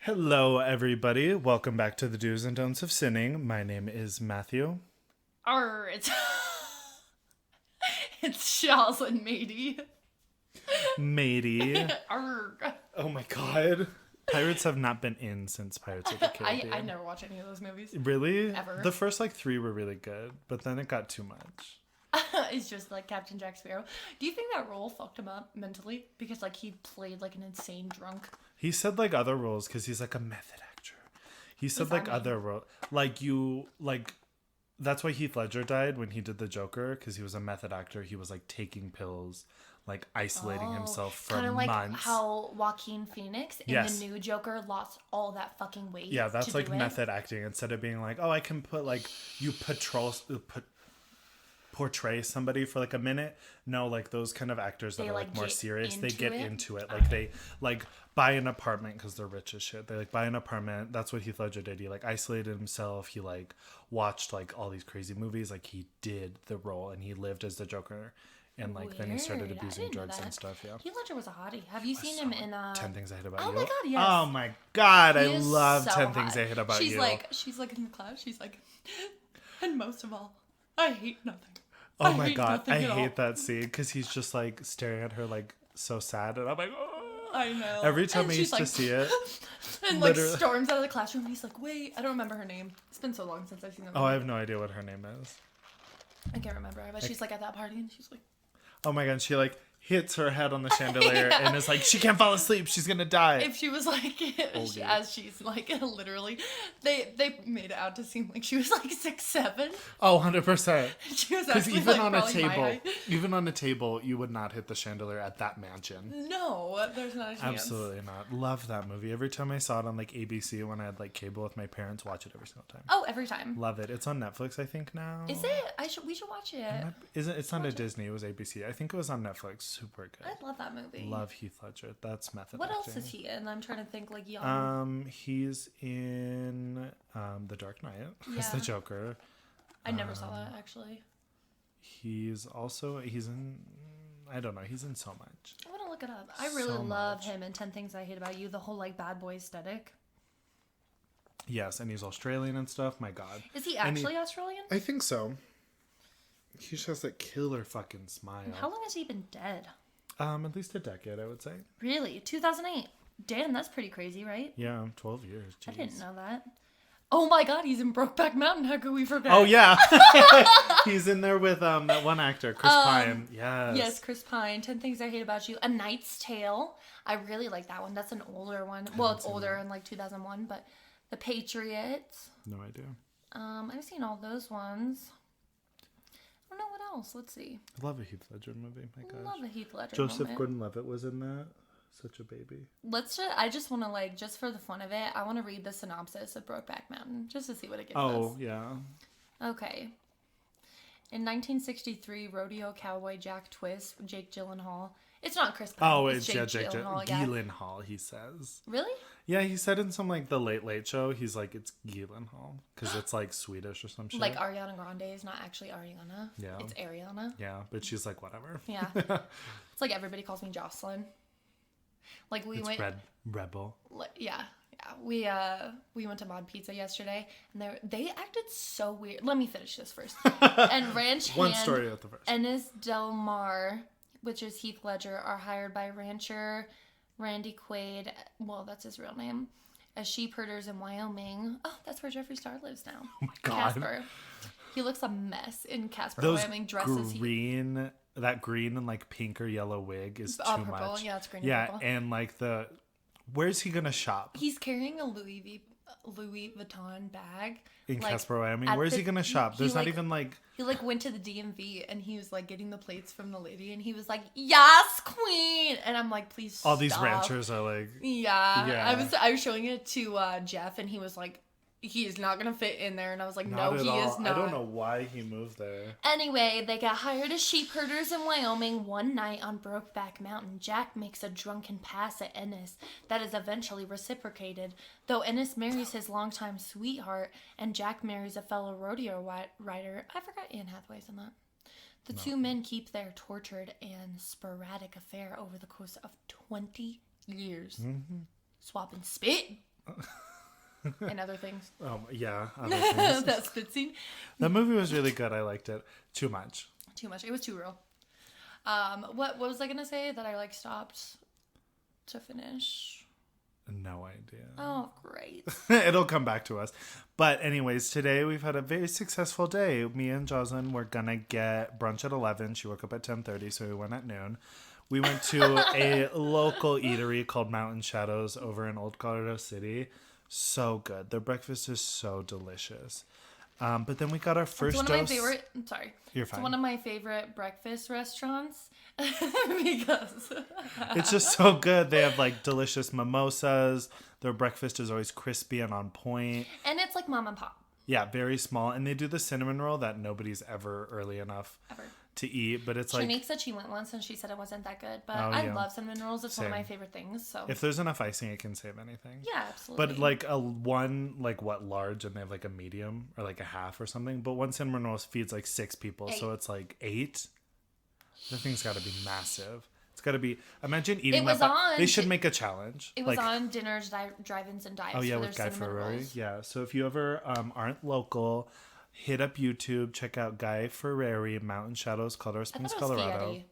Hello, everybody. Welcome back to the Do's and Don'ts of Sinning. My name is Matthew. It's Joslyn, matey. Matey. Arg. Oh my god. Pirates have not been in since Pirates of the Caribbean. I never watch any of those movies. Really? Ever. The first 3 were really good, but then it got too much. It's just like Captain Jack Sparrow. Do you think that role fucked him up mentally? Because he played an insane drunk. He said other roles because he's a method actor. He said other roles. That's why Heath Ledger died when he did the Joker, because he was a method actor. He was taking pills, isolating himself for months. Kind of like how Joaquin Phoenix in the new Joker lost all that fucking weight. Yeah, that's method acting. Instead of being I can put you portray somebody for a minute. No, those kind of actors that are more serious, they get into it. They buy an apartment because they're rich as shit. They buy an apartment. That's what Heath Ledger did. He isolated himself. He watched all these crazy movies. He did the role and he lived as the Joker. And then he started abusing drugs and stuff. Yeah. Heath Ledger was a hottie. Have you seen him in 10 Things I Hate About You? You? Oh my god, yes. Oh my god, I love so 10 Things hot. I Hate About she's You. She's in the class. She's and most of all, I hate nothing. Oh my god, I hate that scene because he's just staring at her so sad, and I'm oh. I know. Every time I used to see it, and storms out of the classroom. And he's wait, I don't remember her name. It's been so long since I've seen that. Oh, I have no idea what her name is. I can't remember her, but she's at that party and she's oh my god, she hits her head on the chandelier and is she can't fall asleep, she's gonna die. If she was as she's literally, they made it out to seem like she was 6'7". Oh, 100%. She was because actually even on a table, you would not hit the chandelier at that mansion. No, there's not a chance. Absolutely not. Love that movie. Every time I saw it on ABC when I had cable with my parents, watch it every single time. Oh, every time. Love it. It's on Netflix, I think now. Is it? We should watch it. It's not a Disney. It was ABC. I think it was on Netflix. Super good. I love that movie. Love Heath Ledger. That's method What acting. else is he in? I'm trying to think young. He's in The Dark Knight as the Joker. I never saw that actually. He's in I don't know, he's in so much. I want to look it up. I really love him in 10 Things I Hate About You, the whole bad boy aesthetic. Yes, and he's Australian and stuff. My god. Is he actually Australian? I think so. He just has that killer fucking smile. And how long has he been dead? At least a decade, I would say. Really? 2008. Damn, that's pretty crazy, right? Yeah, 12 years. Jeez. I didn't know that. Oh my god, he's in Brokeback Mountain. How could we forget? Oh, yeah. He's in there with that one actor, Chris Pine. Yes. Yes, Chris Pine. 10 Things I Hate About You. A Knight's Tale. I really like that one. That's an older one. Well, it's older in 2001, but The Patriots. No idea. I've seen all those ones. I don't know what else. Let's see. I love a Heath Ledger movie. My gosh. Love a Heath Ledger Joseph Gordon-Levitt was in that. Such a baby. I just want to just for the fun of it, I want to read the synopsis of Brokeback Mountain just to see what it gives us. Oh, yeah. Okay. In 1963, rodeo cowboy Jake Gyllenhaal. It's not Chris Pine. Oh, it's Jake Gyllenhaal. Gyllenhaal, he says. Really? Yeah, he said in some The Late Late Show, he's it's Gyllenhaal because it's Swedish or some shit. Ariana Grande is not actually Ariana. Yeah. It's Ariana. Yeah, but she's whatever. Yeah. It's everybody calls me Joslyn. Rebel. Yeah. Yeah, we went to Mod Pizza yesterday, and they acted so weird. Let me finish this first. And Ranch One Hand story at the first. Ennis Del Mar, which is Heath Ledger, are hired by rancher Randy Quaid. Well, that's his real name. As sheep herders in Wyoming. Oh, that's where Jeffree Star lives now. Oh my god. Casper. He looks a mess in Casper, Wyoming. That green and pink or yellow wig is too purple. much. Yeah, it's green and purple. And where's he gonna shop? He's carrying a Louis Vuitton bag in Casper, Wyoming. Where's he gonna shop? There's not even He went to the DMV and he was getting the plates from the lady and he was yes, queen, and I'm please stop. All these ranchers are yeah. I was showing it to Jeff and he was he is not gonna fit in there, and I was no, he is not. I don't know why he moved there. Anyway, they got hired as sheep herders in Wyoming. One night on Brokeback Mountain, Jack makes a drunken pass at Ennis that is eventually reciprocated, though Ennis marries his longtime sweetheart and Jack marries a fellow rodeo rider. I forgot Anne Hathaway's in that. The two men keep their tortured and sporadic affair over the course of 20 years. Mm-hmm. Swapping spit, And other things. Oh, yeah. Other things. That spit scene. That movie was really good. I liked it. Too much. It was too real. What was I going to say that I like stopped to finish? No idea. Oh, great. It'll come back to us. But anyways, today we've had a very successful day. Me and Joslyn were going to get brunch at 11. She woke up at 10:30, so we went at noon. We went to a local eatery called Mountain Shadows over in Old Colorado City. So good. Their breakfast is so delicious. But then we got our first dose. You're fine. It's one of my favorite breakfast restaurants because it's just so good. They have like delicious mimosas. Their breakfast is always crispy and on point. And it's like mom and pop. Yeah, very small. And they do the cinnamon roll that nobody's ever early enough to eat. But it's Shanique said she went once and she said it wasn't that good. But I love cinnamon rolls. It's one of my favorite things. So if there's enough icing, it can save anything. Yeah, absolutely. But like large, and they have like a medium or like a half or something. But one cinnamon roll feeds like 6 people. 8. So it's like 8. The thing's got to be massive. It's got to be. Imagine eating that. They should make a challenge. It was on dinners, drive-ins, and dives. Oh yeah, with Guy Ferrari. Yeah. So if you ever aren't local, hit up YouTube. Check out Guy Ferrari, Mountain Shadows, Colorado Springs, Colorado. Fieri.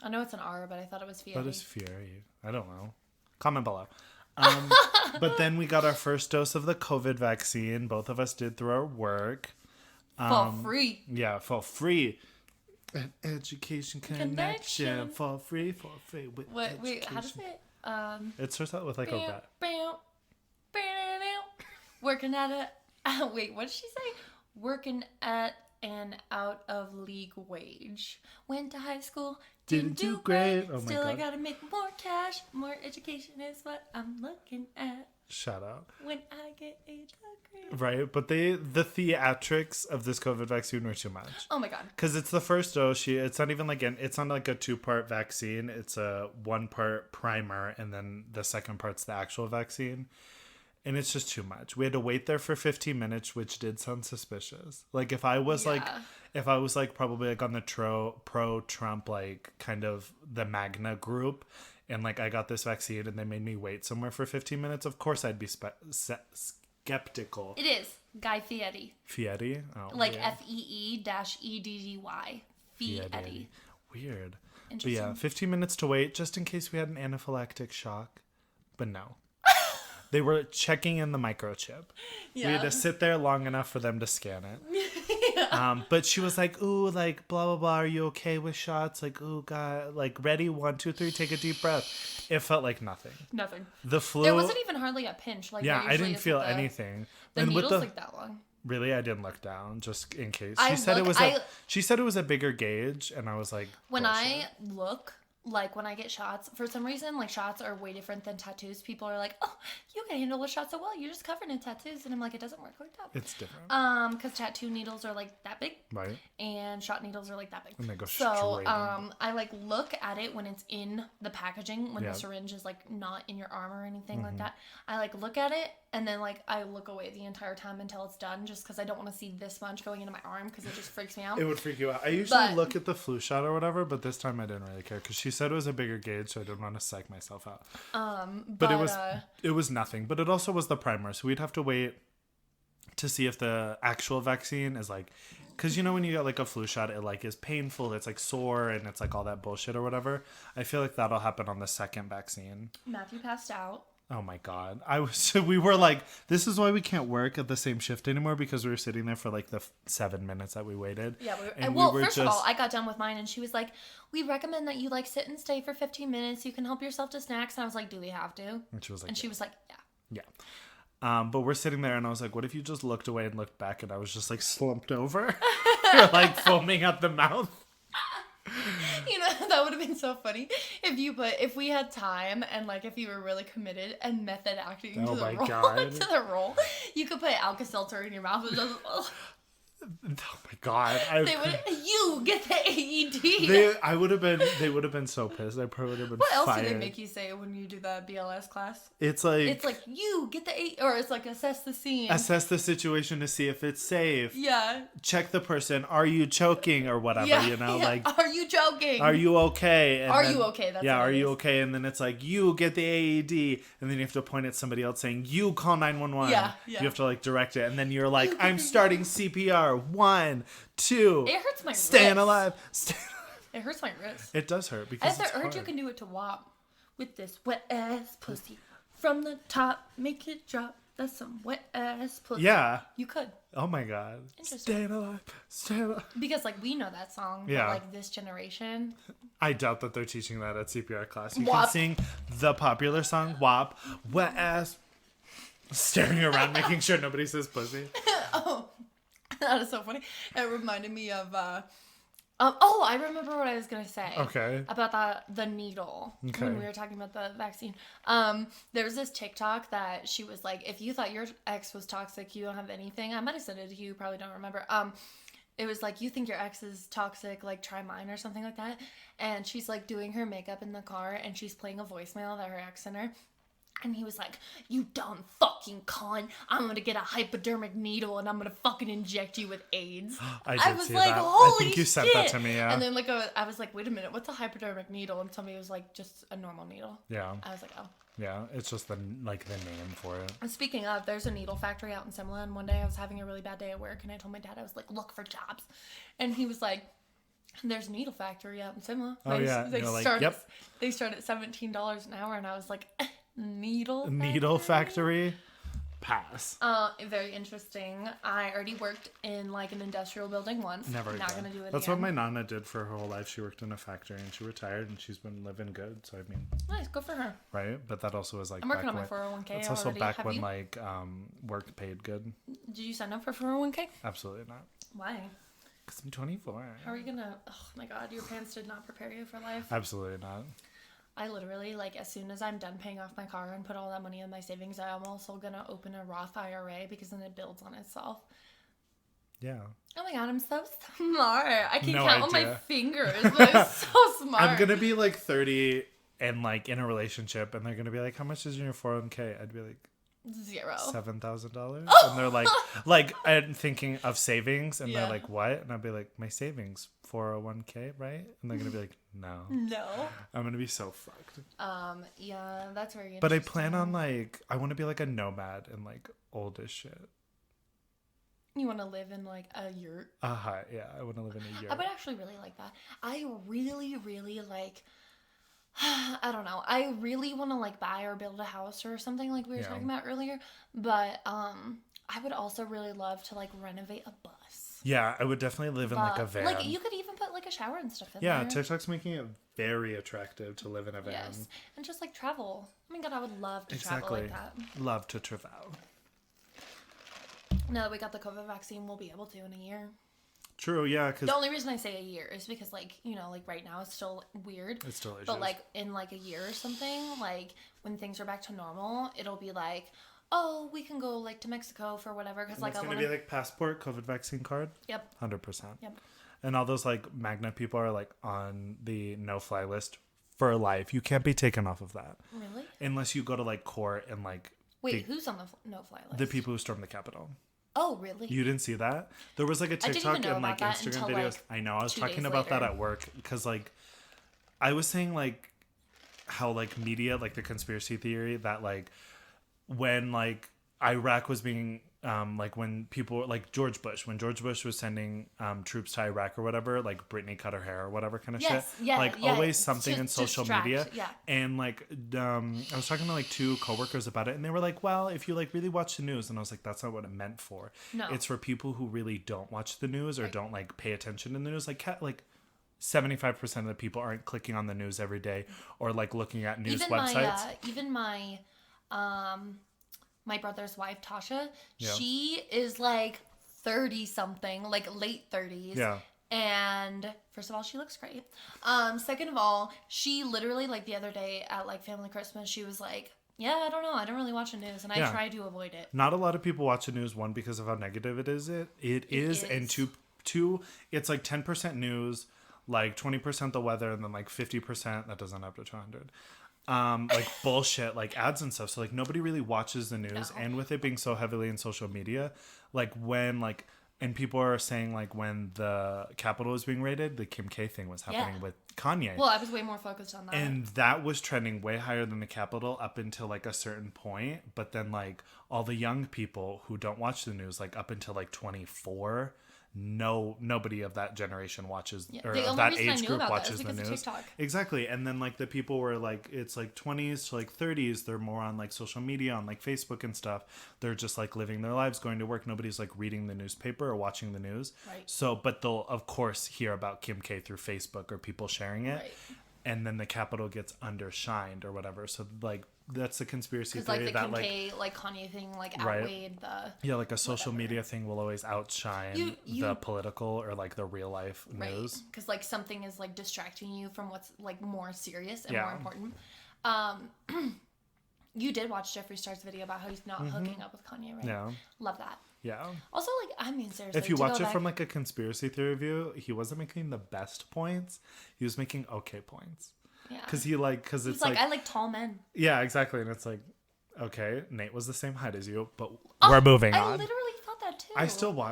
I know it's an R, but I thought it was Fieri. What is Fieri? I don't know. Comment below. But then we got our first dose of the COVID vaccine. Both of us did through our work. For free. Yeah, for free. An education connection for free. Wait, how does it? It starts out with like a working at a. Wait, what did she say? Working at an out of league wage. Went to high school, didn't do great. Oh Still, I gotta make more cash. More education is what I'm looking at. Shut up. When I get a degree. Right, but the theatrics of this COVID vaccine were too much. Oh my god. Because it's the first dose. It's not even like it's not like a 2-part vaccine. It's a 1-part primer, and then the second part's the actual vaccine. And it's just too much. We had to wait there for 15 minutes, which did sound suspicious. Like if I was like probably like on the pro-Trump, like kind of the MAGNA group, and like I got this vaccine and they made me wait somewhere for 15 minutes, of course I'd be skeptical. It is Guy Fieri. Fieri? Oh, like FEE-EDDY. Fieri. Weird. But yeah, 15 minutes to wait just in case we had an anaphylactic shock. But no. They were checking in the microchip. Yeah. We had to sit there long enough for them to scan it. Yeah. But she was like, ooh, like, blah, blah, blah. Are you okay with shots? Like, ooh, God. Like, ready? 1, 2, 3. Take a deep breath. It felt like nothing. Nothing. The flu. There wasn't even hardly a pinch. Like, yeah, I didn't feel anything. The needles like that long. Really, I didn't look down just in case. She said it was a bigger gauge, and I was like, when I look. Like, when I get shots, for some reason, like, shots are way different than tattoos. People are like, oh, you can handle the shot so well. You're just covered in tattoos. And I'm like, it doesn't work like that. It's different. Because tattoo needles are, like, that big. Right. And shot needles are, like, that big. And they go straight in. I, like, look at it when it's in the packaging, when the syringe is, like, not in your arm or anything like that. I, like, look at it, and then, like, I look away the entire time until it's done, just because I don't want to see this much going into my arm, because it just freaks me out. It would freak you out. I usually look at the flu shot or whatever, but this time I didn't really care, because she said it was a bigger gauge, so I didn't want to psych myself out. But it was nothing. But it also was the primer, so we'd have to wait to see if the actual vaccine is like, because you know when you get like a flu shot, it like is painful, it's like sore, and it's like all that bullshit or whatever. I feel like that'll happen on the second vaccine. Matthew passed out. Oh my God. We were like, this is why we can't work at the same shift anymore, because we were sitting there for like the 7 minutes that we waited. Yeah. First of all, I got done with mine and she was like, we recommend that you like sit and stay for 15 minutes. You can help yourself to snacks. And I was like, do we have to? And she was like, yeah. Yeah. But we're sitting there and I was like, what if you just looked away and looked back? And I was just like slumped over, like foaming at the mouth. You know, that would have been so funny if we had time and like if you were really committed and method acting to the role, you could put Alka-Seltzer in your mouth and just Oh my God. You get the AED. They would have been so pissed. I probably would have been What else fired. do they make you say when you do the BLS class? It's like you get the AED, or it's like assess the scene. Assess the situation to see if it's safe. Yeah. Check the person. Are you choking or whatever, like, are you joking? Are you okay? And you okay? That's are you okay? And then it's like, you get the AED, and then you have to point at somebody else saying, you call 911. Yeah. You have to like direct it, and then you're like, I'm starting CPR. 1, 2. It hurts my Staying wrist. alive. It hurts my wrist. It does hurt because I heard you can do it to WAP with this wet ass pussy from the top, make it drop. That's some wet ass pussy. Yeah. You could. Oh my God. Staying alive. Staying alive. Because like we know that song, yeah. but like this generation. I doubt that they're teaching that at CPR class. You WAP. can sing the popular song WAP, wet ass, staring around, making sure nobody says pussy. Oh, that is so funny. It reminded me of. I remember what I was gonna say. Okay. About the needle. Okay. When we were talking about the vaccine. There was this TikTok that she was like, if you thought your ex was toxic, you don't have anything. I might have sent it to you. You probably don't remember. It was like, you think your ex is toxic, like try mine or something like that. And she's like doing her makeup in the car, and she's playing a voicemail that her ex sent her. And he was like, you dumb fucking cunt. I'm going to get a hypodermic needle and I'm going to fucking inject you with AIDS. I was see like, that. Holy I think you sent that to me, yeah. And then like I was like, wait a minute, what's a hypodermic needle? And somebody was like, just a normal needle. Yeah. I was like, oh. Yeah, it's just the name for it. And speaking of, there's a needle factory out in Simla. And one day I was having a really bad day at work. And I told my dad, I was like, look for jobs. And he was like, there's a needle factory out in Simla. Oh, yeah. They start at $17 an hour. And I was like... Needle factory? Pass. Very interesting. I already worked in like an industrial building once. Never Not again. gonna do it That's again. what my nana did for her whole life. She worked in a factory and she retired and she's been living good. So I mean, nice, good for her. Right, but that also was like. I'm working on my 401k. It's also already. back Have when you? like work paid good. Did you sign up for 401k? Absolutely not. Why? Because I'm 24. How are you gonna? Oh my God, your parents did not prepare you for life. Absolutely not. I literally, like, as soon as I'm done paying off my car and put all that money in my savings, I'm also gonna open a Roth IRA because then it builds on itself. Yeah. Oh my God, I'm so smart. I can No count on idea. my fingers, but I'm so smart. I'm gonna be like 30 and like in a relationship, and they're gonna be like, "How much is in your 401k?" I'd be like, $0. $7,000. And they're like, I'm thinking of savings, and they're like, what? And I'd be like, my savings, 401k, right? And they're gonna be like, no. I'm gonna be so fucked. Yeah, that's very interesting. But I plan on like, I want to be like a nomad and like old as shit. You want to live in like a yurt? Yeah, I want to live in a yurt. I would actually really like that. I really, really like. I don't know. I really want to like buy or build a house or something like we were talking about earlier. But I would also really love to like renovate a bus. Yeah, I would definitely live in like a van. Like you could even put like a shower and stuff in there. Yeah, TikTok's making it very attractive to live in a van. Yes, and just like travel. Oh my God, I would love to travel like that. Love to travel. Now that we got the COVID vaccine, we'll be able to in a year. True, yeah. Cause the only reason I say a year is because, like, you know, like right now it's still weird. It's still issues. But like in like a year or something, like when things are back to normal, it'll be like, oh, we can go like to Mexico for whatever. Because like it's gonna be like passport, COVID vaccine card. Yep. 100%. Yep. And all those like magnet people are like on the no-fly list for life. You can't be taken off of that. Really? Unless you go to like court and like. Wait, who's on the no-fly list? The people who stormed the Capitol. Oh, really? You didn't see that? There was like a TikTok and like Instagram videos. Like, I know. I was talking about that at work because like I was saying like how like media, like the conspiracy theory that like when like Iraq was being like when people when George Bush was sending troops to Iraq or whatever, like Britney cut her hair or whatever kind of shit. Yeah, always something in social media. Yeah. And like I was talking to like two coworkers about it, and they were like, well, if you like really watch the news, and I was like, that's not what it meant for. No. It's for people who really don't watch the news or don't like pay attention to the news. Like 75% of the people aren't clicking on the news every day or like looking at news websites. Even my brother's wife, Tasha, she is like 30 something, like late 30s. Yeah. And first of all, she looks great. Second of all, she literally like the other day at like family Christmas, she was like, Yeah, I don't know. I don't really watch the news, and I try to avoid it. Not a lot of people watch the news, one, because of how negative it is, and two, it's like 10% news, like 20% the weather, and then like 50%, that doesn't up to 200. Like bullshit, like ads and stuff. So like nobody really watches the news, and with it being so heavily in social media, like when like, and people are saying like when the Capitol was being raided, the Kim K thing was happening with Kanye. Well, I was way more focused on that. And that was trending way higher than the Capitol up until like a certain point. But then like all the young people who don't watch the news, like up until like 24, nobody of that generation watches or of that age group watches the news. Exactly. And then like the people were like, it's like 20s to like 30s, they're more on like social media, on like Facebook and stuff. They're just like living their lives, going to work. Nobody's like reading the newspaper or watching the news. Right. So, but they'll of course hear about Kim K through Facebook or people sharing it. Right. And then the Capitol gets undershined or whatever. So like that's the conspiracy theory, like the Kim K, like Kanye thing, like outweighed the like a social media thing will always outshine the political or like the real life news. Because like something is like distracting you from what's like more serious and more important. You did watch Jeffree Star's video about how he's not hooking up with Kanye, right? Yeah. Love that. Yeah. Also, like, I mean, seriously. If you watch it from like a conspiracy theory view, he wasn't making the best points. He was making okay points. Yeah. Because it's like, I like tall men. Yeah, exactly. And it's like, okay, Nate was the same height as you, but we're moving on. I literally thought that too.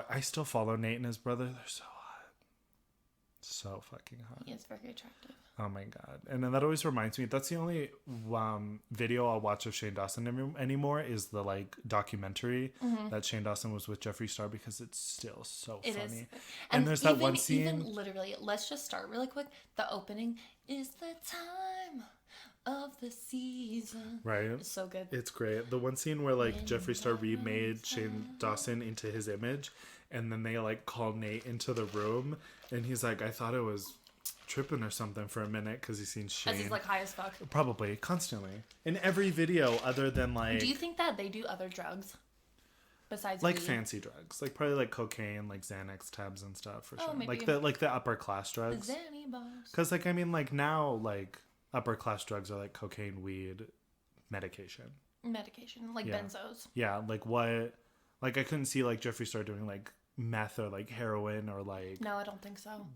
I still follow Nate and his brother. They're so hot. So fucking hot. He is very attractive. Oh my god. And then that always reminds me, that's the only video I'll watch of Shane Dawson anymore is the like documentary that Shane Dawson was with Jeffree Star, because it's still so funny. Is. And there's that one scene. Even literally, let's just start really quick. The opening is the time of the season. Right. It's so good. It's great. The one scene where like Jeffree Star remade Shane Dawson into his image, and then they like call Nate into the room, and he's like, I thought it was tripping or something for a minute because he's seen Shane. As he's like high as fuck. Probably constantly in every video, other than like. Do you think that they do other drugs besides like weed? Fancy drugs, like probably like cocaine, like Xanax tabs and stuff for sure. Maybe. Like the upper class drugs. Xanny bars. Because like I mean like now like upper class drugs are like cocaine, weed, medication like benzos. Yeah, like what? Like I couldn't see like Jeffree Star doing like meth or like heroin or like. No, I don't think so.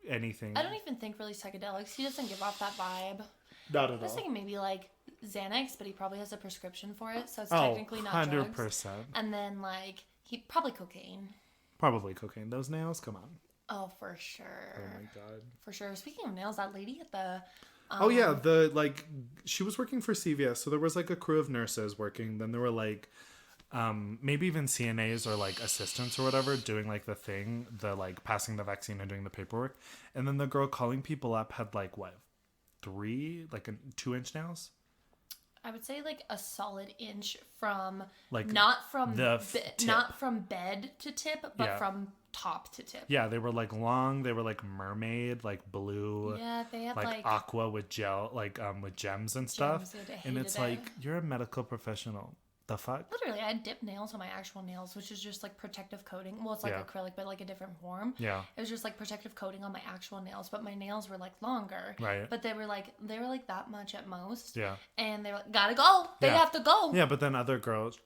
Anything. I don't even think really psychedelics. He doesn't give off that vibe. Not at all. I was thinking maybe like Xanax, but he probably has a prescription for it, so it's technically not 100%. Drugs. And then like he probably cocaine. Probably cocaine. Those nails, come on. Oh, for sure. Oh my god. For sure. Speaking of nails, that lady at the. Oh yeah, the like she was working for CVS, so there was like a crew of nurses working. Then there were like. Maybe even CNAs or like assistants or whatever doing like the thing, the like passing the vaccine and doing the paperwork. And then the girl calling people up had like what, 3 like 2-inch nails? I would say like a solid inch from like not from not from bed to tip, but from top to tip. Yeah, they were like long, they were like mermaid, like blue. Yeah, they had like aqua with gel, like with gems and stuff. And it's like, you're a medical professional. The fuck? Literally, I had dipped nails on my actual nails, which is just like protective coating. Well, it's like acrylic, but like a different form. Yeah. It was just like protective coating on my actual nails, but my nails were like longer. Right. But they were like that much at most. Yeah. And they were like, gotta go. They have to go. Yeah, but then other girls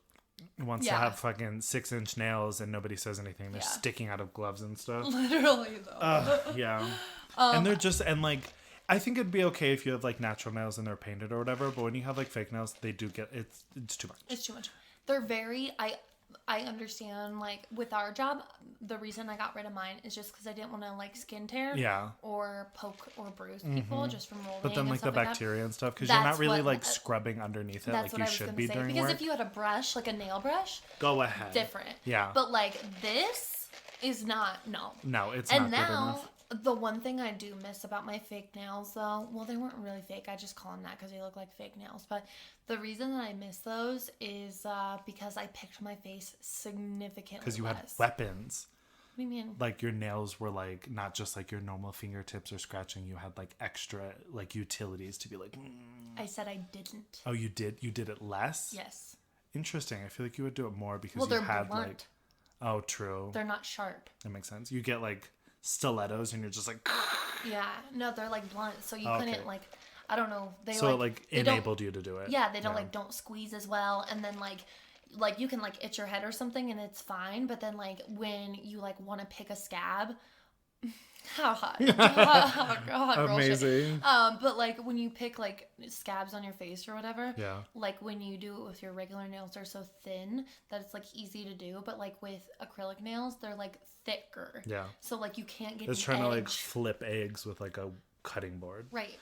wants to have fucking 6-inch nails and nobody says anything. They're sticking out of gloves and stuff. Literally though. Yeah. And they're just I think it'd be okay if you have like natural nails and they're painted or whatever, but when you have like fake nails, they do get it's too much. It's too much. They're very I understand like with our job, the reason I got rid of mine is just because I didn't want to like skin tear or poke or bruise people just from rolling. But then like the bacteria and stuff, because you're not really like scrubbing underneath it like you should be during work. Because if you had a brush, like a nail brush, go ahead. Different. Yeah. But like this is not No, it's not good enough. The one thing I do miss about my fake nails, though, well, they weren't really fake. I just call them that because they look like fake nails. But the reason that I miss those is because I picked my face significantly less. Because you had weapons. What do you mean? Like your nails were like not just like your normal fingertips or scratching. You had like extra like utilities to be like. I said I didn't. Oh, you did? You did it less? Yes. Interesting. I feel like you would do it more because you had blunt. Like. Oh, true. They're not sharp. That makes sense. You get like. Stilettos and you're just like no, they're like blunt, so you couldn't like I don't know. So it like enabled you to do it. Yeah, they don't like don't squeeze as well, and then like you can like itch your head or something and it's fine, but then like when you like want to pick a scab, how hot, hot girl amazing shit. But like when you pick like scabs on your face or whatever, like when you do it with your regular nails, they're so thin that it's like easy to do, but like with acrylic nails they're like thicker, so like you can't get it's trying to like flip eggs with like a cutting board. Right.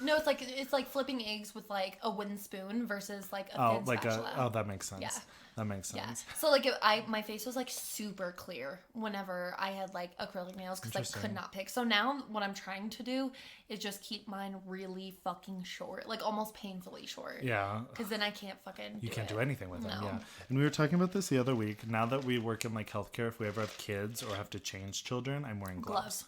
No, it's like flipping eggs with like a wooden spoon versus like a thin spatula. That makes sense. Yeah. That makes sense. Yeah. So like my face was like super clear whenever I had like acrylic nails because I could not pick. So now what I'm trying to do is just keep mine really fucking short, like almost painfully short. Yeah. Because then I can't fucking. You can't do anything with them. Yeah. And we were talking about this the other week. Now that we work in like healthcare, if we ever have kids or have to change children, I'm wearing gloves.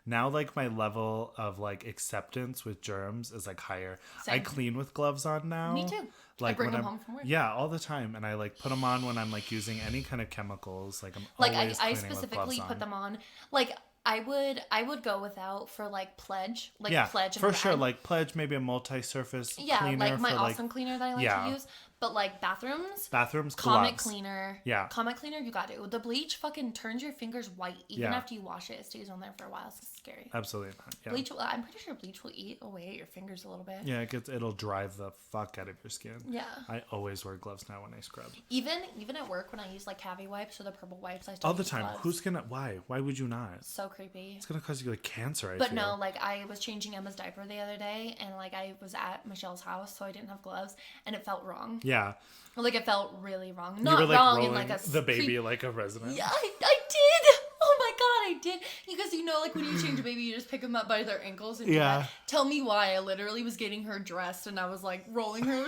Now, like, my level of, like, acceptance with germs is, like, higher. Same. I clean with gloves on now. Me too. Like, I bring them home from work. Yeah, all the time. And I, like, put them on when I'm, like, using any kind of chemicals. Like, I'm always cleaning with gloves on. I specifically put them on. Like, I would go without for, like, Pledge. Like, Pledge. For sure. Like, Pledge, maybe a multi-surface cleaner. Yeah, like my awesome cleaner that I like to use. But like bathrooms, Comet gloves. Cleaner. Yeah. Comet Cleaner, you got to. The bleach fucking turns your fingers white. Even after you wash it, it stays on there for a while. It's scary. Absolutely not. Yeah. Bleach, I'm pretty sure bleach will eat away at your fingers a little bit. Yeah, it'll drive the fuck out of your skin. Yeah. I always wear gloves now when I scrub. Even at work when I use like Cavi wipes or the purple wipes, I still all the time. Gloves. Who's gonna? Why? Why would you not? So creepy. It's gonna cause you like cancer. But no, like I was changing Emma's diaper the other day, and like I was at Michelle's house, so I didn't have gloves, and it felt wrong. Yeah. Like it felt really wrong. Not you were, like, wrong in like a the baby like a resident. Yeah, I did. Oh my god, I did. Because you know, like when you change a baby, you just pick them up by their ankles and tell me why. I literally was getting her dressed and I was like rolling her.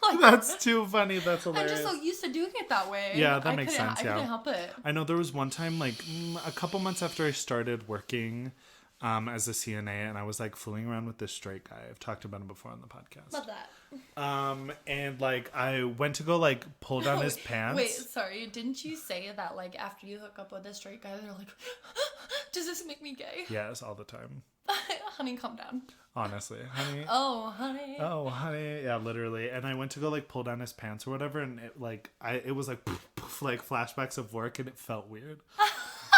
Like, that's too funny. That's hilarious. I'm just so used to doing it that way. Yeah, that makes sense. I couldn't help it. I know there was one time, like a couple months after I started working as a CNA, and I was like fooling around with this straight guy. I've talked about him before on the podcast. Love that. And like I went to go like pull down his pants. Wait, sorry, didn't you say that like after you hook up with a straight guy, they're like, does this make me gay? Yes, all the time. Honey, calm down. Honestly, honey. Oh, honey. Oh, honey. Yeah, literally. And I went to go like pull down his pants or whatever, and it was like poof, poof, like flashbacks of work, and it felt weird.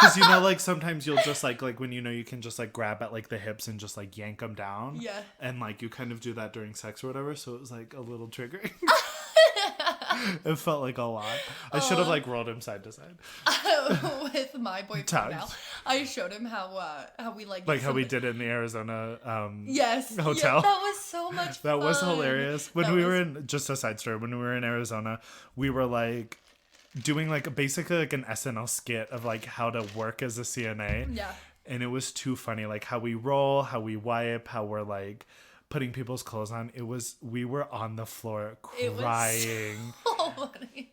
Because you know, like sometimes you'll just like when you know you can just like grab at like the hips and just like yank them down. Yeah. And like you kind of do that during sex or whatever, so it was like a little triggering. It felt like a lot. I should have like rolled him side to side. With my boyfriend now, I showed him how we like how we did it in the Arizona hotel. Yeah, that was so much fun. That was hilarious. When we were in, just a side story, when we were in Arizona, we were like doing like basically like an SNL skit of like how to work as a CNA. Yeah. And it was too funny, like how we roll, how we wipe, how we're like putting people's clothes on. We were on the floor crying. It was so funny.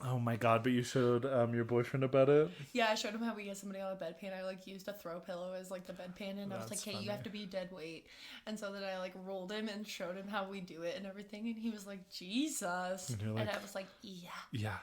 Oh my god, but you showed your boyfriend about it? Yeah, I showed him how we get somebody on a bedpan. I like used a throw pillow as like the bedpan, and I was like, hey, you have to be dead weight. And so then I like rolled him and showed him how we do it and everything, and he was like, Jesus. And I was like, yeah. Yeah.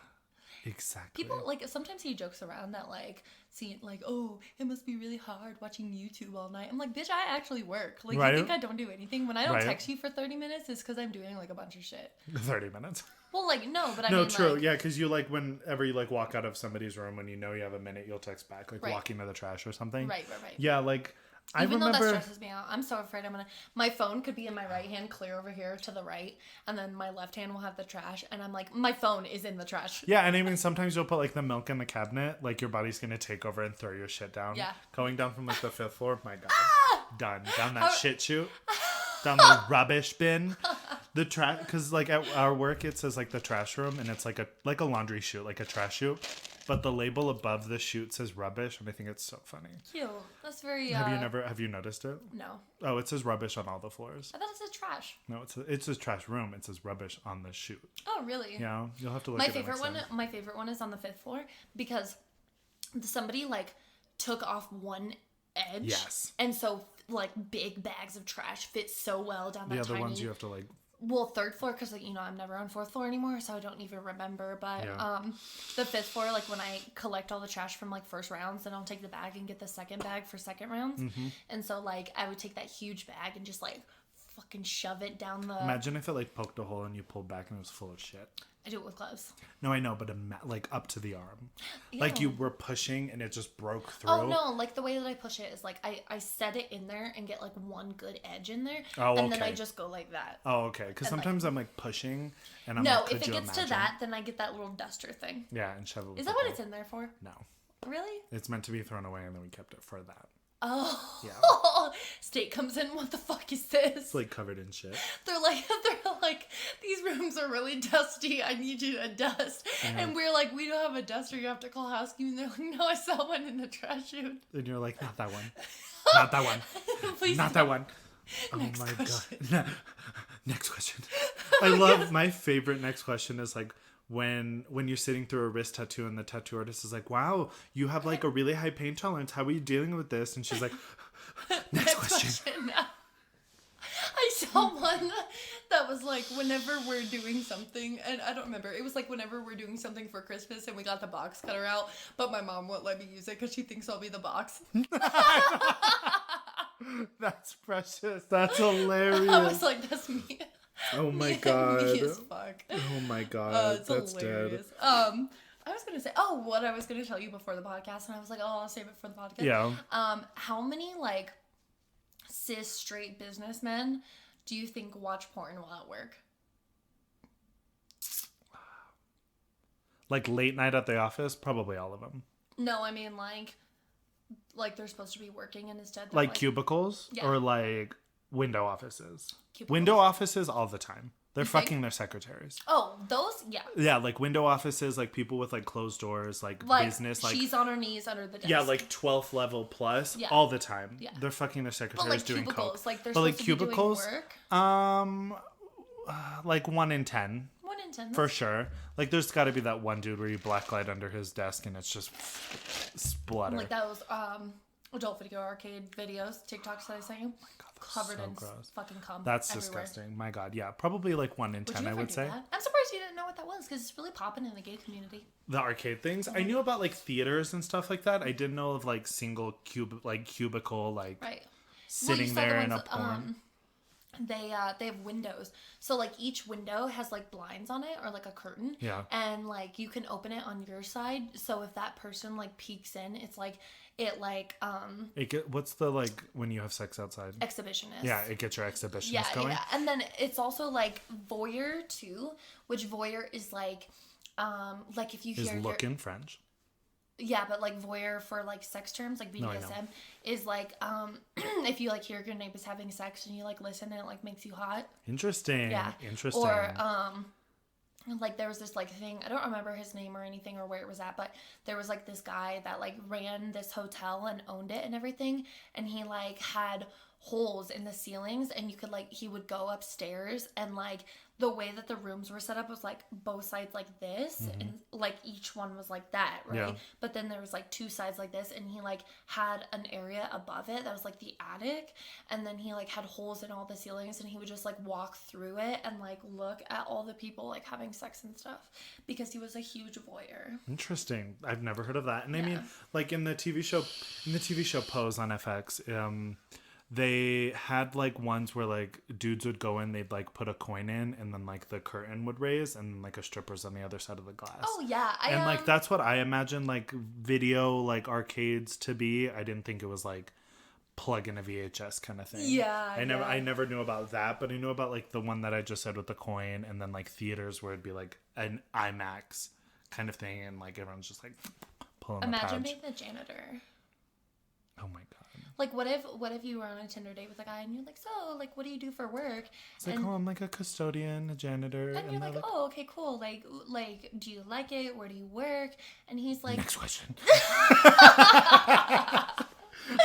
Exactly. People like sometimes he jokes around that like see like, oh, it must be really hard watching YouTube all night. I'm like, bitch, I actually work. Like you think I don't do anything? When I don't text you for 30 minutes, it's because I'm doing like a bunch of shit. 30 minutes. Well, like no, but I mean, true, like, yeah, because you like whenever you like walk out of somebody's room when you know you have a minute, you'll text back like walking to the trash or something. Right. Yeah, like. Even though that stresses me out, I'm so afraid my phone could be in my right hand clear over here to the right, and then my left hand will have the trash, and I'm like, my phone is in the trash. Yeah, and I mean, sometimes you'll put like the milk in the cabinet, like your body's gonna take over and throw your shit down. Yeah. Going down from like the 5th floor, my god. Done. Down that shit chute. Down the rubbish bin. The trash, because like at our work, it says like the trash room, and it's like a laundry chute, like a trash chute. But the label above the chute says rubbish, and I think it's so funny. Cute. That's very. Have you noticed it? No. Oh, it says rubbish on all the floors. I thought it said trash. No, it says trash room. It says rubbish on the chute. Oh, really? Yeah, you'll have to look. My favorite one is on the 5th floor because somebody like took off one edge. Yes. And so like big bags of trash fit so well down that tiny. The other ones you have to like. Well, 3rd floor, because, like, you know, I'm never on 4th floor anymore, so I don't even remember, but, the 5th floor, like, when I collect all the trash from, like, first rounds, then I'll take the bag and get the second bag for second rounds, and so, like, I would take that huge bag and just, like, fucking shove it down the... Imagine if it, like, poked a hole and you pulled back and it was full of shit. I do it with gloves. No, I know, but like up to the arm. Ew. Like you were pushing and it just broke through. Oh, no. Like the way that I push it is like I set it in there and get like one good edge in there. Oh, okay. And then I just go like that. Oh, okay. Because sometimes I'm like pushing and I'm no, like, if it gets to that, then I get that little duster thing. Yeah, and shove it with Is that what it's in there for? No. Really? It's meant to be thrown away and then we kept it for that. Oh. Yeah. State comes in, what the fuck is this? It's like covered in shit. They're like, these rooms are really dusty. I need you to dust. Mm-hmm. And we're like, we don't have a duster. You have to call housekeeping. They're like, no, I saw one in the trash chute. And you're like, not that one. Not that one. Please not that one. Oh next my question. God. Next question. I love my favorite next question is like, when you're sitting through a wrist tattoo and the tattoo artist is like, wow, you have like a really high pain tolerance. How are you dealing with this? And she's like, next question. I saw one that was like, whenever we're doing something, and I don't remember, it was like whenever we're doing something for Christmas and we got the box cutter out, but my mom won't let me use it because she thinks I'll be the box. That's precious. That's hilarious. I was like, that's me. Oh my God. Me as fuck. Oh my God. It's That's hilarious. dead. I was going to say, what I was going to tell you before the podcast, and I was like, I'll save it for the podcast. Yeah. How many, like, cis straight businessmen do you think watch porn while at work? Like late night at the office? Probably all of them. No, I mean, like they're supposed to be working and instead like cubicles? Yeah. Or like window offices? Cubicles. Window offices all the time. They're You fucking think? their secretaries. Oh, those? Yeah. Yeah, like window offices, like people with like closed doors, like business, like she's on her knees under the desk. yeah, like 12th level plus, Yeah. all the time. Yeah. They're fucking their but secretaries like doing cubicles, coke. like they're But like supposed cubicles, to be doing work. Like 1 in 10. 1 in 10. For sure. Like there's got to be that one dude where you blacklight under his desk and it's just splutter. Like those adult video arcade videos, TikToks that I sent you. Oh my God, Covered so in gross. fucking cum. That's everywhere. disgusting. My God, yeah, probably like 1 in 10. I would say. That? I'm surprised you didn't know what that was because it's really popping in the gay community. The arcade things. I knew about like theaters and stuff like that. I didn't know of like single cubicle like right. sitting there in a porn. They have windows, so like each window has like blinds on it or like a curtain. Yeah. And like you can open it on your side, so if that person like peeks in, it's like what's the like when you have sex outside? Exhibitionist. Yeah, it gets your exhibitionist going. Yeah, and then it's also like voyeur too, which voyeur is like if you hear look in French. Yeah, but like voyeur for like sex terms, like BDSM, is like if you like hear your neighbors having sex and you like listen and it like makes you hot. Interesting. Yeah. Interesting. Or like there was this like thing, I don't remember his name or anything or where it was at, but there was like this guy that like ran this hotel and owned it and everything, and he like had holes in the ceilings and you could like he would go upstairs and like the way that the rooms were set up was like both sides like this and like each one was like that, right? Yeah. But then there was like two sides like this, and he like had an area above it that was like the attic, and then he like had holes in all the ceilings, and he would just like walk through it and like look at all the people like having sex and stuff because he was a huge voyeur. Interesting. I've never heard of that. And I mean, like in the TV show Pose on FX, they had like ones where like dudes would go in, they'd like put a coin in, and then like the curtain would raise, and like a stripper's on the other side of the glass. Oh yeah, and like that's what I imagine like video like arcades to be. I didn't think it was like plug in a VHS kind of thing. Yeah, I never knew about that, but I knew about like the one that I just said with the coin, and then like theaters where it'd be like an IMAX kind of thing, and like everyone's just like pulling. Imagine being the janitor. Oh my God. Like, what if you were on a Tinder date with a guy and you're like, so, like, what do you do for work? It's like, I'm like a custodian, a janitor. And you're like, oh, okay, cool. Like, do you like it? Where do you work? And he's like... Next question.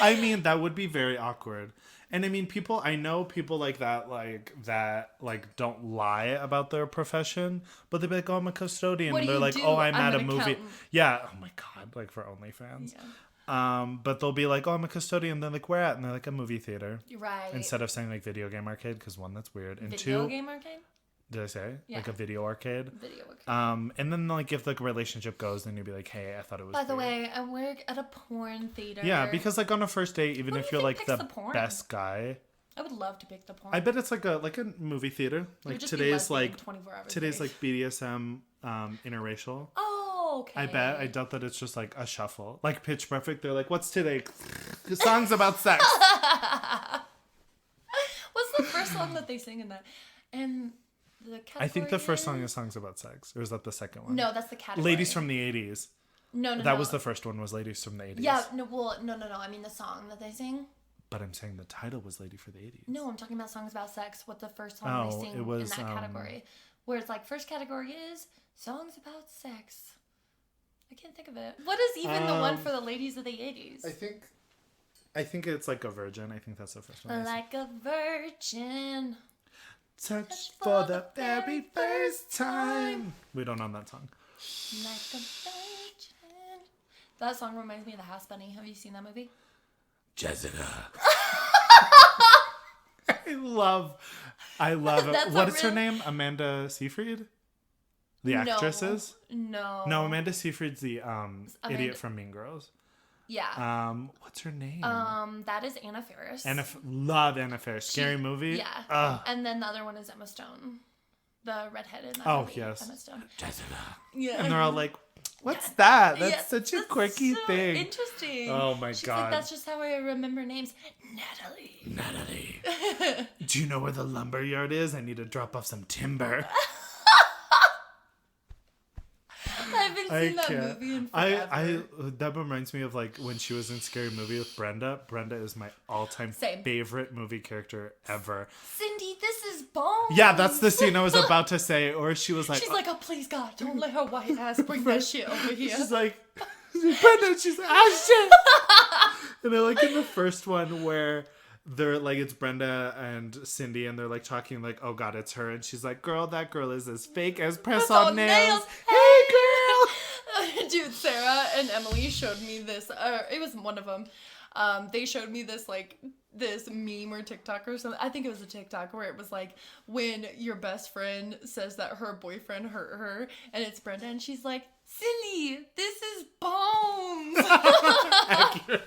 I mean, that would be very awkward. And I mean, I know people like that don't lie about their profession, but they'd be like, oh, I'm a custodian. And they're like, oh, I'm at a movie. Accountant. Yeah. Oh my God. Like for OnlyFans. Yeah. But they'll be like, oh, I'm a custodian. They're like, where at? And they're like, a movie theater. Right. Instead of saying like video game arcade, because one, that's weird. And video two, game arcade? did I say? Yeah. Like a video arcade? Video arcade. And then like if the relationship goes, then you'd be like, hey, I thought it was By the weird. way, I work at a porn theater. Yeah, because like on a first date, even Who if do you you're think like picks the the porn? best guy, I would love to pick the porn. I bet it's like a movie theater. Like today's like 24 hours today's like BDSM interracial. Oh, okay. I doubt that it's just like a shuffle. Like Pitch Perfect, they're like, what's today? Songs about sex. What's the first song that they sing in that? And the category I think the first song is Songs About Sex. Or is that the second one? No, that's the category. Ladies from the 80s. No. That was the first one, was Ladies from the 80s. Yeah, no. I mean the song that they sing. But I'm saying the title was Lady for the 80s. No, I'm talking about Songs About Sex. What the first song they sing in that category. Where it's like, first category is Songs About Sex. I can't think of it. What is even the one for the ladies of the 80s? I think it's like a virgin. I think that's the first one. Like a virgin. Touch for the very first time. We don't know that song. Like a virgin. That song reminds me of The House Bunny. Have you seen that movie? Jessica. I love it. That's What is her name? Amanda Seyfried? The actress is? No. No, Amanda Seyfried's the idiot from Mean Girls. Yeah. What's her name? That is Anna Faris. Love Anna Faris. Scary movie. Yeah. Ugh. And then the other one is Emma Stone. The redhead in that movie. Yes. Emma Stone. Jessica. Yeah. And they're all like, what's that? That's such a quirky so thing. Interesting. Oh my She's God. Like, that's just how I remember names. Natalie. Do you know where the lumber yard is? I need to drop off some timber. I haven't seen that movie in forever. That reminds me of like when she was in Scary Movie with Brenda. Brenda is my all-time favorite movie character ever. Cindy, this is Bones. Yeah, that's the scene I was about to say. Or she was like... She's like, oh, please, God, don't let her white ass bring that shit over here. She's like... Brenda, she's like, ah, shit! And they're like in the first one where... They're like, it's Brenda and Cindy, and they're like talking like, oh God, it's her. And she's like, girl, that girl is as fake as press-on nails. Hey, girl! Dude, Sarah and Emily showed me this. It was one of them. They showed me this, like, this meme or TikTok or something. I think it was a TikTok where it was like, when your best friend says that her boyfriend hurt her, and it's Brenda, and she's like, Cindy, this is Bones. Accurate.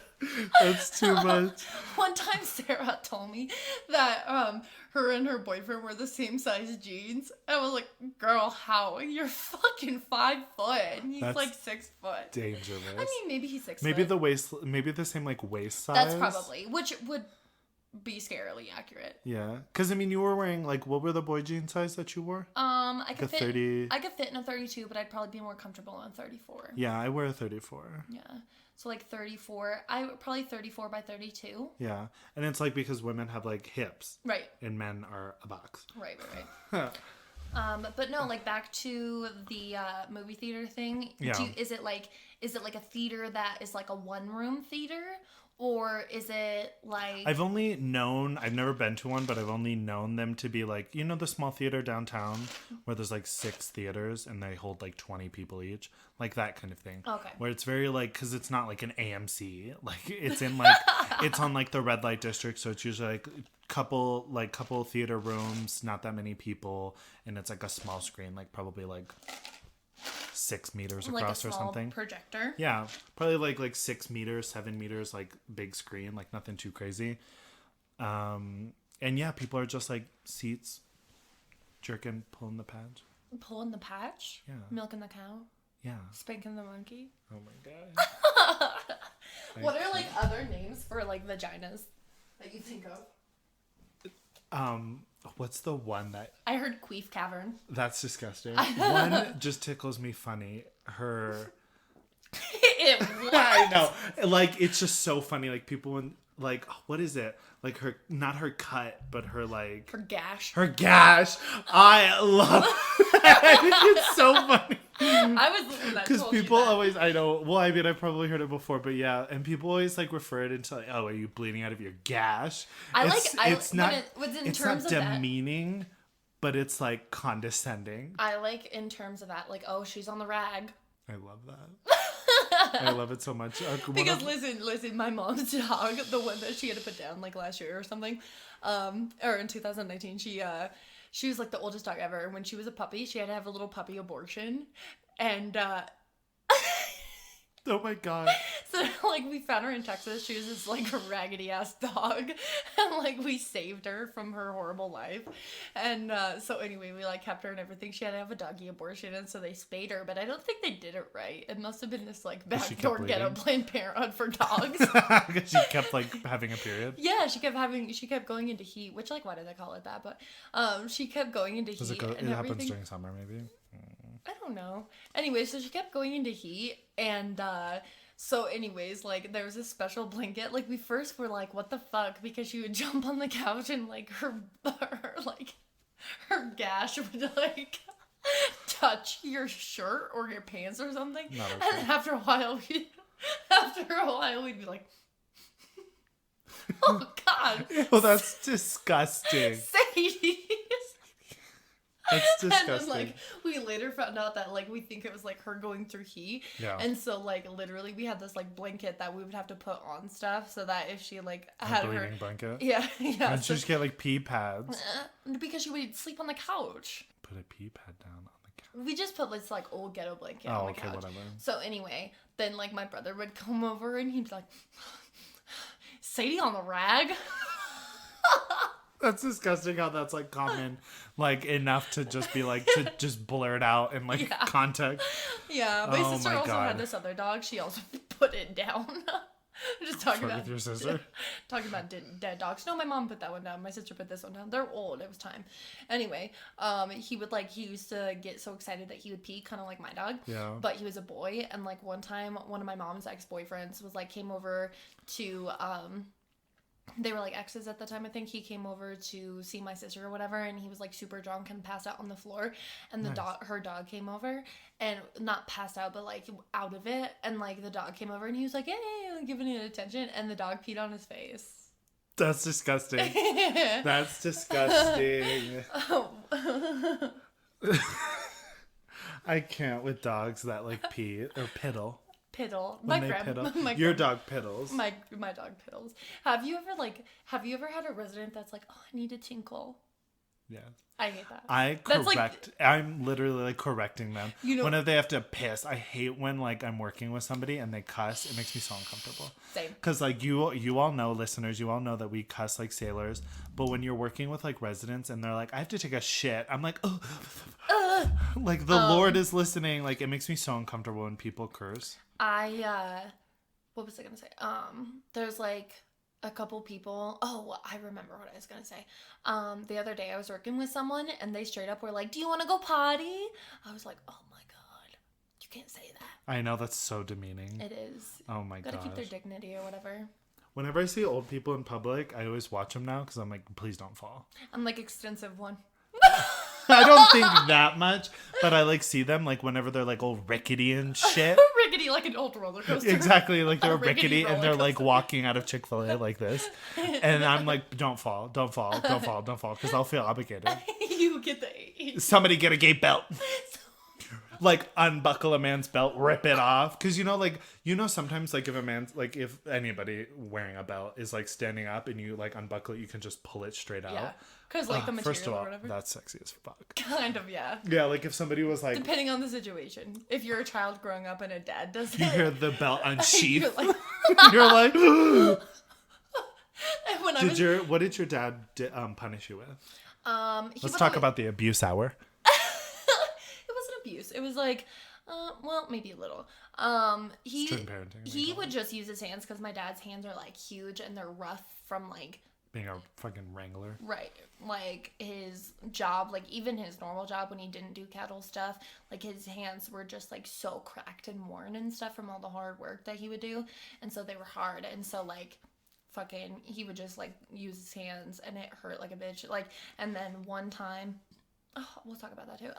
That's too much. One time Sarah told me that her and her boyfriend were the same size jeans. I was like, girl, how? You're fucking 5 foot. And he's like 6 foot. Dangerous. I mean, maybe he's 6 maybe foot. the waist, maybe the same like waist size. That's probably, which would be scarily accurate. Yeah. Because I mean, you were wearing like, what were the boy jean size that you wore? I could fit in a 32, but I'd probably be more comfortable on 34. Yeah, I wear a 34. Yeah. So like 34, probably 34 by 32. Yeah. And it's like because women have like hips. Right. And men are a box. Right. But no, like back to the movie theater thing. Yeah. Is it like a theater that is like a one-room theater? Or is it like... I've never been to one, but I've only known them to be like, you know, the small theater downtown where there's like 6 theaters and they hold like 20 people each, like that kind of thing. Okay. Where it's very like, because it's not like an AMC, like it's in like, it's on like the red light district. So it's usually like couple theater rooms, not that many people. And it's like a small screen, like probably like 6 meters across like a or something. Projector. Yeah, probably like 6 meters, 7 meters, like big screen, like nothing too crazy. And yeah, people are just like seats, jerking, pulling the patch. Pulling the patch? Yeah. Milking the cow? Yeah. Spanking the monkey? Oh my God. What are like other names for like vaginas that you think of? What's the one that... I heard queef cavern. That's disgusting. One just tickles me funny. Her... I know. Like, it's just so funny. Like, people when... Like, what is it? Like, her... Not her cut, but her, like... Her gash. Her gash. I love that. I think it's so funny. I was listening to that. Because people always... I know... Well, I mean, I've probably heard it before, but yeah. And people always, like, refer it into, like, oh, are you bleeding out of your gash? It's not demeaning, but it's, like, condescending. I like in terms of that. Like, oh, she's on the rag. I love that. I love it so much. Because listen, my mom's dog, the one that she had to put down like last year or something, or in 2019, she was like the oldest dog ever. When she was a puppy, she had to have a little puppy abortion, and oh my God. So, like, we found her in Texas. She was this, like, raggedy-ass dog. And, like, we saved her from her horrible life. And so, anyway, we, like, kept her and everything. She had to have a doggy abortion, and so they spayed her. But I don't think they did it right. It must have been this, like, backdoor ghetto Planned Parenthood for dogs. Because she kept, like, having a period? Yeah, she kept going into heat. Which, like, why did they call it that? But she kept going into heat. It happens during summer, maybe? I don't know. Anyway, so she kept going into heat, and so anyways, like, there was a special blanket. Like, we first were like, what the fuck? Because she would jump on the couch and, like, her gash would, like, touch your shirt or your pants or something. Not okay. And after a while, we'd be like, oh, God. Well, that's disgusting. Sadie. It's disgusting. And then, like, we later found out that, like, we think it was, like, her going through heat. Yeah. And so, like, literally, we had this, like, blanket that we would have to put on stuff so that if she, like, had a her... bleeding blanket? Yeah. And she just get, like, pee pads. Because she would sleep on the couch. Put a pee pad down on the couch. We just put this, like, old ghetto blanket on the couch. Whatever. So, anyway, then, like, my brother would come over and he'd be like, Sadie on the rag? That's disgusting how that's, like, common, like, enough to just be, like, to just blurt out in, like, context. Yeah, my sister also had this other dog. She also put it down. Just talking about... with your sister? Talking about dead dogs. No, my mom put that one down. My sister put this one down. They're old. It was time. Anyway, he used to get so excited that he would pee, kind of like my dog. Yeah. But he was a boy, and, like, one time, one of my mom's ex-boyfriends was, like, came over to, they were, like, exes at the time, I think. He came over to see my sister or whatever, and he was, like, super drunk and passed out on the floor, and her dog came over, and not passed out, but, like, out of it, and, like, the dog came over, and he was like, hey, like, giving it attention, and the dog peed on his face. That's disgusting. That's disgusting. I can't with dogs that, like, pee or piddle. Piddle. Your dog piddles. My dog piddles. Have you ever had a resident that's like, oh, I need a tinkle? Yeah. I hate that. I'm literally, like, correcting them. You know, whenever they have to piss, I hate when, like, I'm working with somebody and they cuss. It makes me so uncomfortable. Same. Because, like, you all know, listeners, you all know that we cuss like sailors. But when you're working with, like, residents and they're like, I have to take a shit, I'm like, oh. Like, the Lord is listening. Like, it makes me so uncomfortable when people curse. What was I gonna say? There's, like, a couple people. Oh, I remember what I was gonna say. The other day I was working with someone and they straight up were like, do you want to go potty? I was like, oh my God, you can't say that. I know, that's so demeaning. It is. Oh my God. Gotta keep their dignity or whatever. Whenever I see old people in public, I always watch them now because I'm like, please don't fall. I'm like extensive one. I don't think that much, but I, like, see them, like, whenever they're, like, old rickety and shit. Rickety, like an old roller coaster. Exactly, like, they're rickety and they're, like, walking out of Chick-fil-A like this. And I'm like, don't fall, because I'll feel obligated. You get the... Somebody get a gate belt. Like, unbuckle a man's belt, rip it off. Because, sometimes, like, if anybody wearing a belt is, like, standing up and you, like, unbuckle it, you can just pull it straight out. Yeah. Because, like, the material first of all, or whatever. that's sexy as fuck. Kind of, yeah. Yeah, like, if somebody was like... Depending on the situation. If you're a child growing up and a dad does it... You hear the belt unsheath. You're like... You're like... What did your dad punish you with? Let's talk about the abuse hour. It wasn't abuse. It was like... well, maybe a little. It's twin parenting. He would just use his hands because my dad's hands are, like, huge and they're rough from, like... Being a fucking wrangler. Right. Like, his job, like, even his normal job when he didn't do cattle stuff, like, his hands were just, like, so cracked and worn and stuff from all the hard work that he would do. And so they were hard. And so, like, fucking, he would just, like, use his hands and it hurt like a bitch. Like, and then one time, we'll talk about that too.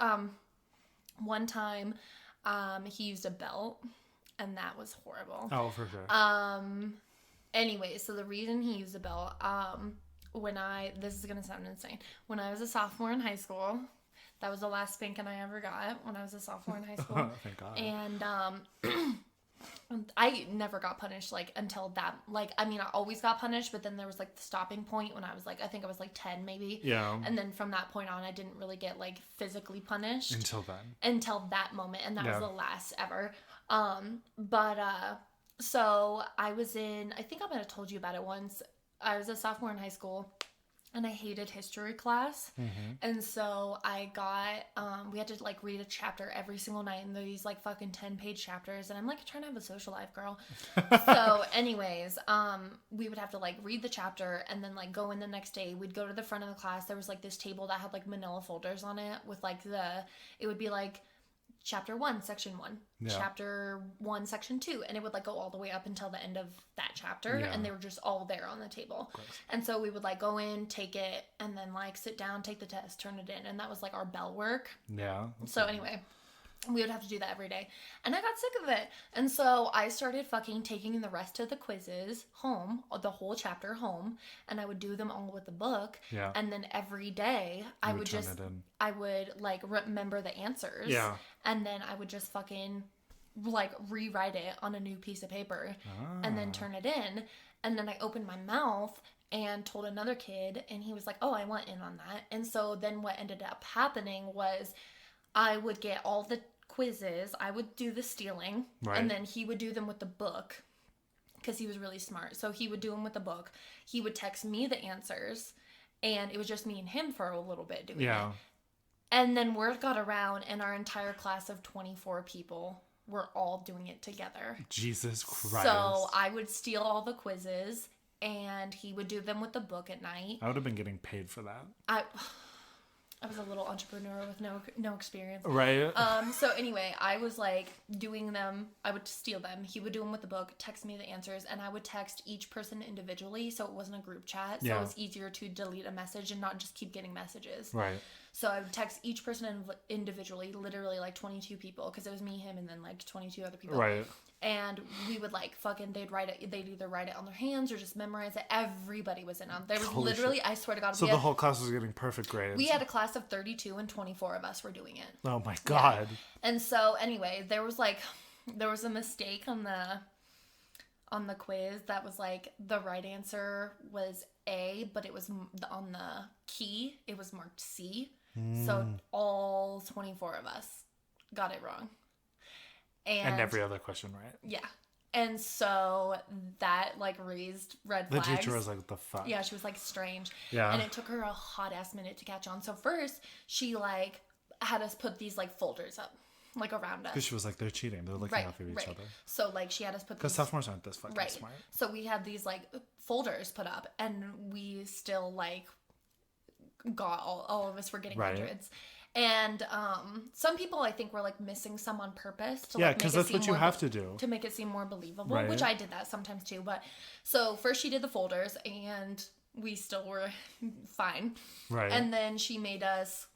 One time, he used a belt and that was horrible. Oh, for sure. Anyway, so the reason he used a belt, this is going to sound insane. When I was a sophomore in high school, that was the last spanking I ever got when I was a sophomore in high school. Thank God. And, I never got punished, like, until that, like, I mean, I always got punished, but then there was, like, the stopping point when I was, like, I think I was, like, 10, maybe. Yeah. And then from that point on, I didn't really get, like, physically punished. Until then. Until that moment, and that was the last ever. So I think I might have told you about it once. I was a sophomore in high school. And I hated history class. Mm-hmm. And so I got, we had to like read a chapter every single night. And these like fucking 10-page chapters. And I'm like trying to have a social life, girl. So anyways, we would have to like read the chapter and then like go in the next day. We'd go to the front of the class. There was like this table that had like manila folders on it with like it would be like Chapter 1, Section 1, Chapter 1, Section 2, and it would like go all the way up until the end of that chapter, and they were just all there on the table. And so we would like go in, take it, and then like sit down, take the test, turn it in, and that was like our bell work. Yeah. So anyway, we would have to do that every day, and I got sick of it, and so I started fucking taking the rest of the quizzes home, the whole chapter home, and I would do them all with the book, and then every day I would like remember the answers, and then I would just fucking like rewrite it on a new piece of paper, and then turn it in, and then I opened my mouth and told another kid, and he was like, oh, I want in on that. And so then what ended up happening was I would get all the quizzes, I would do the stealing, and then he would do them with the book because he was really smart. So he would do them with the book. He would text me the answers, and it was just me and him for a little bit doing it. And then word got around, and our entire class of 24 people were all doing it together. Jesus Christ. So I would steal all the quizzes, and he would do them with the book at night. I would have been getting paid for that. I was a little entrepreneur with no experience. Right. So anyway, I was like doing them. I would steal them. He would do them with the book, text me the answers, and I would text each person individually, so it wasn't a group chat. So it was easier to delete a message and not just keep getting messages. Right. So I would text each person individually, literally like 22 people, because it was me, him, and then like 22 other people. Right. And we would like fucking, they'd either write it on their hands or just memorize it. Everybody was in on. There was literally, I swear to God. So the whole class was getting perfect grades. We had a class of 32 and 24 of us were doing it. Oh my God. Yeah. And so anyway, there was a mistake on the quiz that was like the right answer was A, but it was on the key, it was marked C. So all 24 of us got it wrong. And every other question, right? Yeah. And so that like raised red flags. The teacher was like, what the fuck? Yeah, she was like strange. Yeah. And it took her a hot ass minute to catch on. So first she like had us put these like folders up like around us. Because she was like, they're cheating. They're looking out for each other. So like she had us put because sophomores aren't this fucking smart. So we had these like folders put up, and we still like got all of us were getting hundreds. And some people I think were like missing some on purpose to like because that's what you have to do to make it seem more believable, which I did that sometimes too. But so first she did the folders, and we still were fine. Right. And then she made us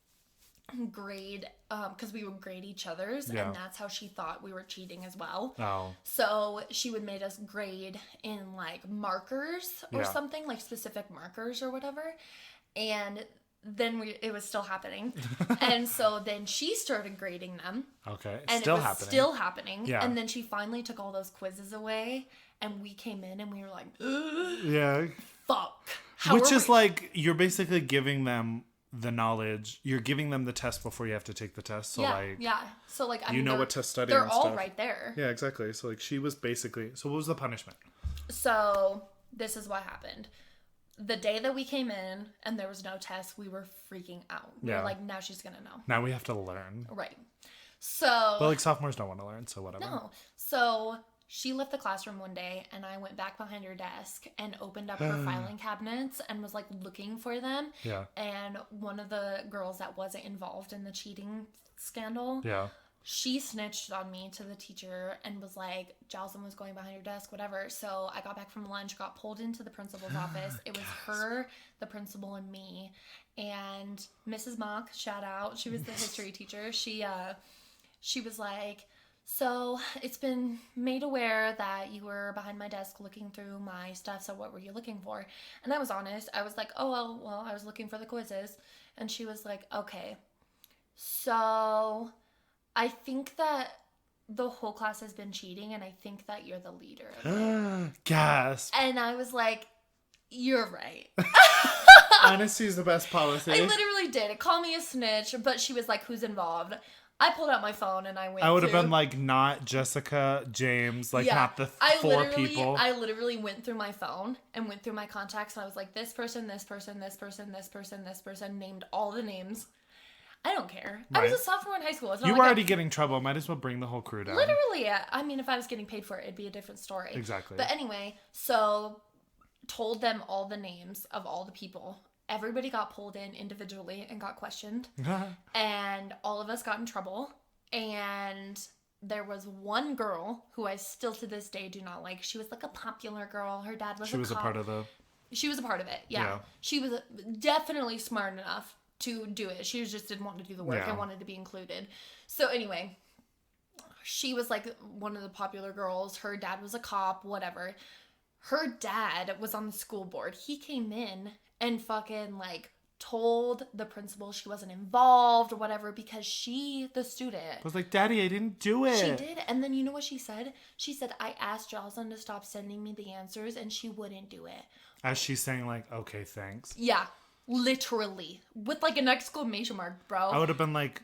grade because we would grade each other's, and that's how she thought we were cheating as well. Oh. So she would make us grade in like markers or something, like specific markers or whatever, and then it was still happening. And so then she started grading them. Okay. And it was still happening. Yeah. And then she finally took all those quizzes away, and we came in and we were like, ugh, yeah. Fuck. Which is like, you're basically giving them the knowledge. You're giving them the test before you have to take the test. So So like, I mean, know what to study. They're all right there. Yeah, exactly. So like, she was basically. So what was the punishment? So this is what happened. The day that we came in and there was no test, we were freaking out. We were like, now she's gonna know. Now we have to learn. Right. So. But like, sophomores don't want to learn, so whatever. No. So she left the classroom one day, and I went back behind her desk and opened up her filing cabinets and was like looking for them. Yeah. And one of the girls that wasn't involved in the cheating scandal. Yeah. She snitched on me to the teacher and was like, Joslyn was going behind her desk, whatever. So I got back from lunch, got pulled into the principal's office. It was her, the principal, and me. And Mrs. Mock, shout out, she was the history teacher. She was like, so it's been made aware that you were behind my desk looking through my stuff. So what were you looking for? And I was honest. I was like, oh, well, I was looking for the quizzes. And she was like, okay, so I think that the whole class has been cheating, and I think that you're the leader of it. Gasp. And I was like, you're right. Honesty is the best policy. I literally did. Call me a snitch, but she was like, who's involved? I pulled out my phone and I went I would have been like, not Jessica, James, like not the four people. I literally went through my phone and went through my contacts and I was like, this person, this person, this person, this person, this person, named all the names. I don't care. Right. I was a sophomore in high school. It's not you were already getting in trouble. Might as well bring the whole crew down. Literally, I mean, if I was getting paid for it, it'd be a different story. Exactly. But anyway, so told them all the names of all the people. Everybody got pulled in individually and got questioned. And all of us got in trouble. And there was one girl who I still to this day do not like. She was like a popular girl. Her dad was a cop. She was a part of it, yeah. She was definitely smart enough to do it. She just didn't want to do the work and wanted to be included. So anyway, she was like one of the popular girls. Her dad was a cop, whatever. Her dad was on the school board. He came in and fucking like told the principal she wasn't involved or whatever because she, the student, was like, Daddy, I didn't do it. She did. And then you know what she said? She said, I asked Joslyn to stop sending me the answers and she wouldn't do it. As she's saying like, okay, thanks. Yeah. Literally. With like an exclamation mark, bro. I would have been like,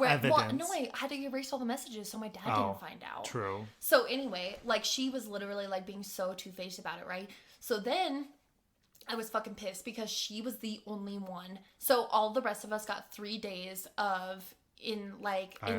evidence. Well, no, I had to erase all the messages so my dad didn't find out. True. So anyway, like she was literally like being so two-faced about it, right? So then I was fucking pissed because she was the only one. So all the rest of us got 3 days of in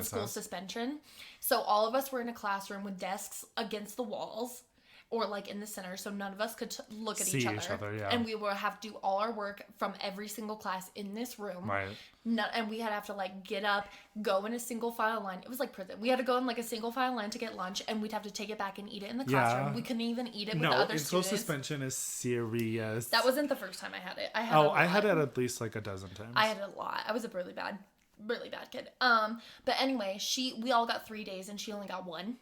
school suspension. So all of us were in a classroom with desks against the walls. Or like in the center, so none of us could look at each other. Yeah. And we would have to do all our work from every single class in this room. Right. And we had to have to like get up, go in a single file line. It was like prison. We had to go in like a single file line to get lunch, and we'd have to take it back and eat it in the classroom. Yeah. We couldn't even eat it with the other students. No, suspension is serious. That wasn't the first time I had it. I had it at least like a dozen times. I had it a lot. I was a really bad kid. But anyway, we all got 3 days, and she only got 1.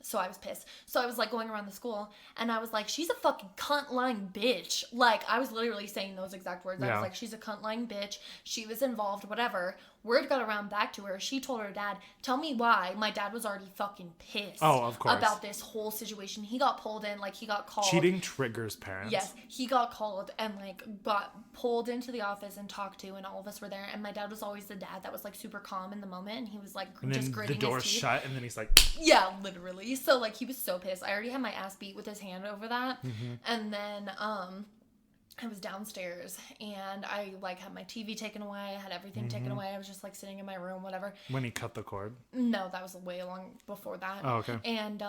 So I was pissed. So I was like going around the school and I was like, she's a fucking cunt-lying bitch. Like I was literally saying those exact words. I was like, she's a cunt-lying bitch. She was involved, whatever. Word got around back to her. She told her dad, tell me why. My dad was already fucking pissed. Oh, of course. About this whole situation. He got pulled in, like he got called. Cheating triggers parents. Yes. He got called and like got pulled into the office and talked to, and all of us were there. And my dad was always the dad that was like super calm in the moment. And he was like just gritting his teeth. The door shut and then he's like. Yeah, literally. So like he was so pissed. I already had my ass beat with his hand over that. Mm-hmm. And then I was downstairs and I like had my TV taken away. I had everything taken away. I was just like sitting in my room, whatever. When he cut the cord? No, that was way long before that. Oh, okay. And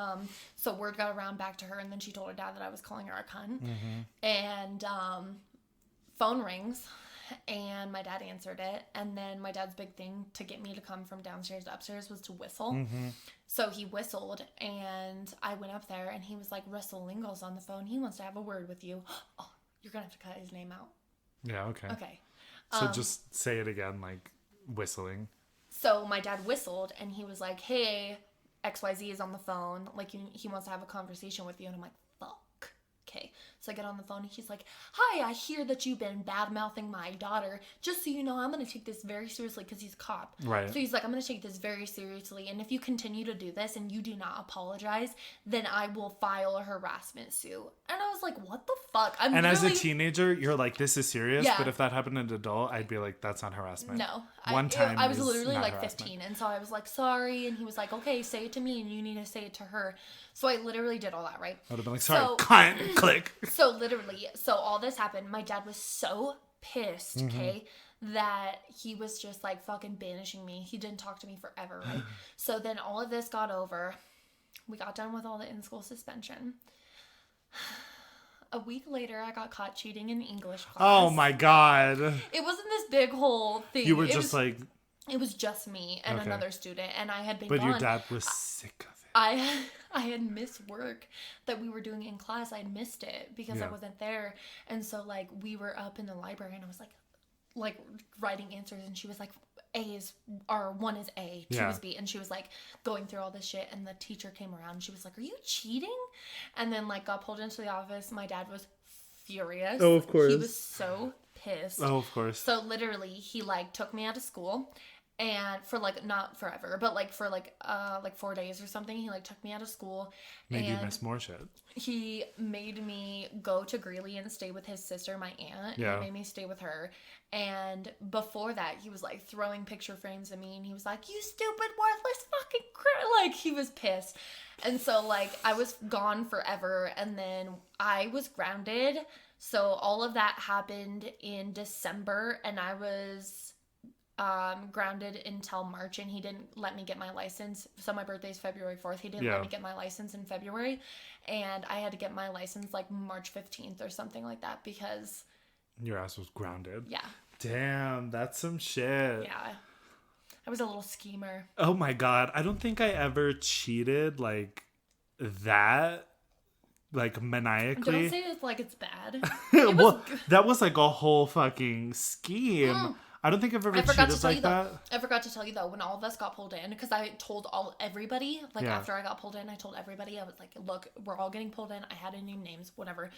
so word got around back to her, and then she told her dad that I was calling her a cunt. Mm-hmm. And phone rings. And my dad answered it. And then my dad's big thing to get me to come from downstairs to upstairs was to whistle. Mm-hmm. So he whistled and I went up there and he was like, Russell Lingo's on the phone. He wants to have a word with you. Oh, you're going to have to cut his name out. Yeah, okay. Okay. So just say it again, like whistling. So my dad whistled and he was like, hey, XYZ is on the phone. Like he wants to have a conversation with you. And I'm like, fuck. Okay. So I get on the phone and he's like, hi, I hear that you've been bad-mouthing my daughter. Just so you know, I'm going to take this very seriously because he's a cop. Right. So he's like, I'm going to take this very seriously. And if you continue to do this and you do not apologize, then I will file a harassment suit. And I was like, what the fuck? And as a teenager, you're like, this is serious. Yeah. But if that happened to an adult, I'd be like, that's not harassment. No. I was literally like 15. And so I was like, sorry. And he was like, okay, say it to me and you need to say it to her. So I literally did all that, right? I would have been like, sorry, cunt, click. So literally, all this happened. My dad was so pissed, okay, that he was just like fucking banishing me. He didn't talk to me forever, right? So then all of this got over. We got done with all the in-school suspension. A week later, I got caught cheating in English class. Oh my God. It wasn't this big whole thing. You were just like... It was just me and another student, and I had been gone. But your dad was sick of it. I had missed work that we were doing in class. I had missed it because I wasn't there. And so, like, we were up in the library, and I was, like writing answers, and she was like, one is A, 2 is B. And she was, like, going through all this shit, and the teacher came around, and she was like, are you cheating? And then, like, got pulled into the office. My dad was furious. Oh, of course. He was so pissed. Oh, of course. So, literally, he, like, took me out of school, And for like not forever, but like for like 4 days or something, he like took me out of school. Made you miss more shit. He made me go to Greeley and stay with his sister, my aunt. Yeah. He made me stay with her. And before that, he was like throwing picture frames at me, and he was like, "You stupid, worthless fucking like he was pissed. And so like I was gone forever, and then I was grounded. So all of that happened in December, and I was grounded until March, and he didn't let me get my license. So my birthday's February 4th. He didn't let me get my license in February, and I had to get my license like March 15th or something like that because your ass was grounded. Yeah. Damn, that's some shit. Yeah. I was a little schemer. Oh my God. I don't think I ever cheated like that. Like maniacally. Don't say it like it's bad. Well, that was like a whole fucking scheme. I don't think I've ever cheated like that. I forgot to tell you though, when all of us got pulled in, because I told everybody, after I got pulled in, I told everybody, I was like, look, we're all getting pulled in. I had to name names, whatever.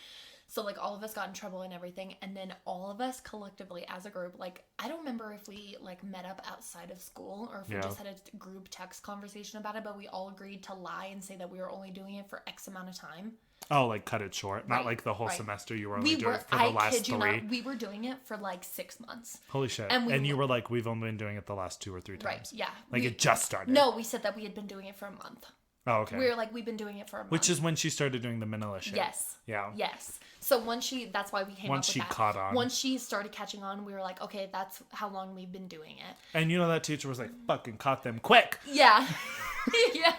So like all of us got in trouble and everything. And then all of us collectively as a group, like, I don't remember if we like met up outside of school or if we just had a group text conversation about it, but we all agreed to lie and say that we were only doing it for X amount of time. Oh, like cut it short. Not like the whole semester. You were only doing it for the last 3. Not, we were doing it for like 6 months. Holy shit. And you were like, we've only been doing it the last 2 or 3 times. Right, yeah. Like it just started. No, we said that we had been doing it for a month. Oh, okay. We were like, we've been doing it for a month. Which is when she started doing the Manila shit. Yes. Yeah. Yes. So that's why we came up with that. Once she caught on. Once she started catching on, we were like, okay, that's how long we've been doing it. And you know that teacher was like, fucking caught them quick. Yeah. Yeah.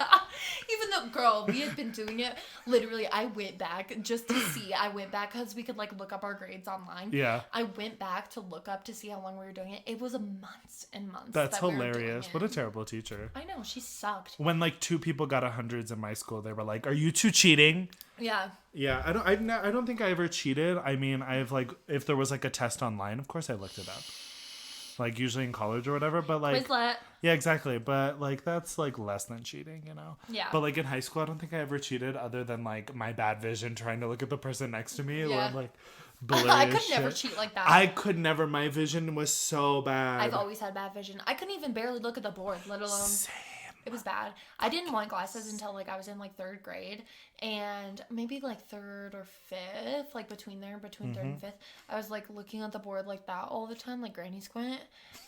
Even though, girl, we had been doing it. Literally, I went back just to see. I went back because we could like look up our grades online. Yeah. I went back to look up to see how long we were doing it. It was months and months. That's hilarious. What a terrible teacher. I know. She sucked. When like 2 people got 100s in my school, they were like, "Are you 2 cheating?" Yeah. Yeah. I don't think I ever cheated. I mean, I've like, if there was like a test online, of course I looked it up. Like usually in college or whatever, but like Quizlet. Yeah, exactly. But like that's like less than cheating, you know. Yeah. But like in high school, I don't think I ever cheated other than like my bad vision trying to look at the person next to me. Where I'm like, I could never cheat like that. I could never. My vision was so bad. I've always had bad vision. I couldn't even barely look at the board, let alone. Same. It was bad. I didn't want glasses until like I was in like 3rd grade, and maybe like 3rd or 5th, like between 3rd and 5th, I was like looking at the board like that all the time, like Granny Squint.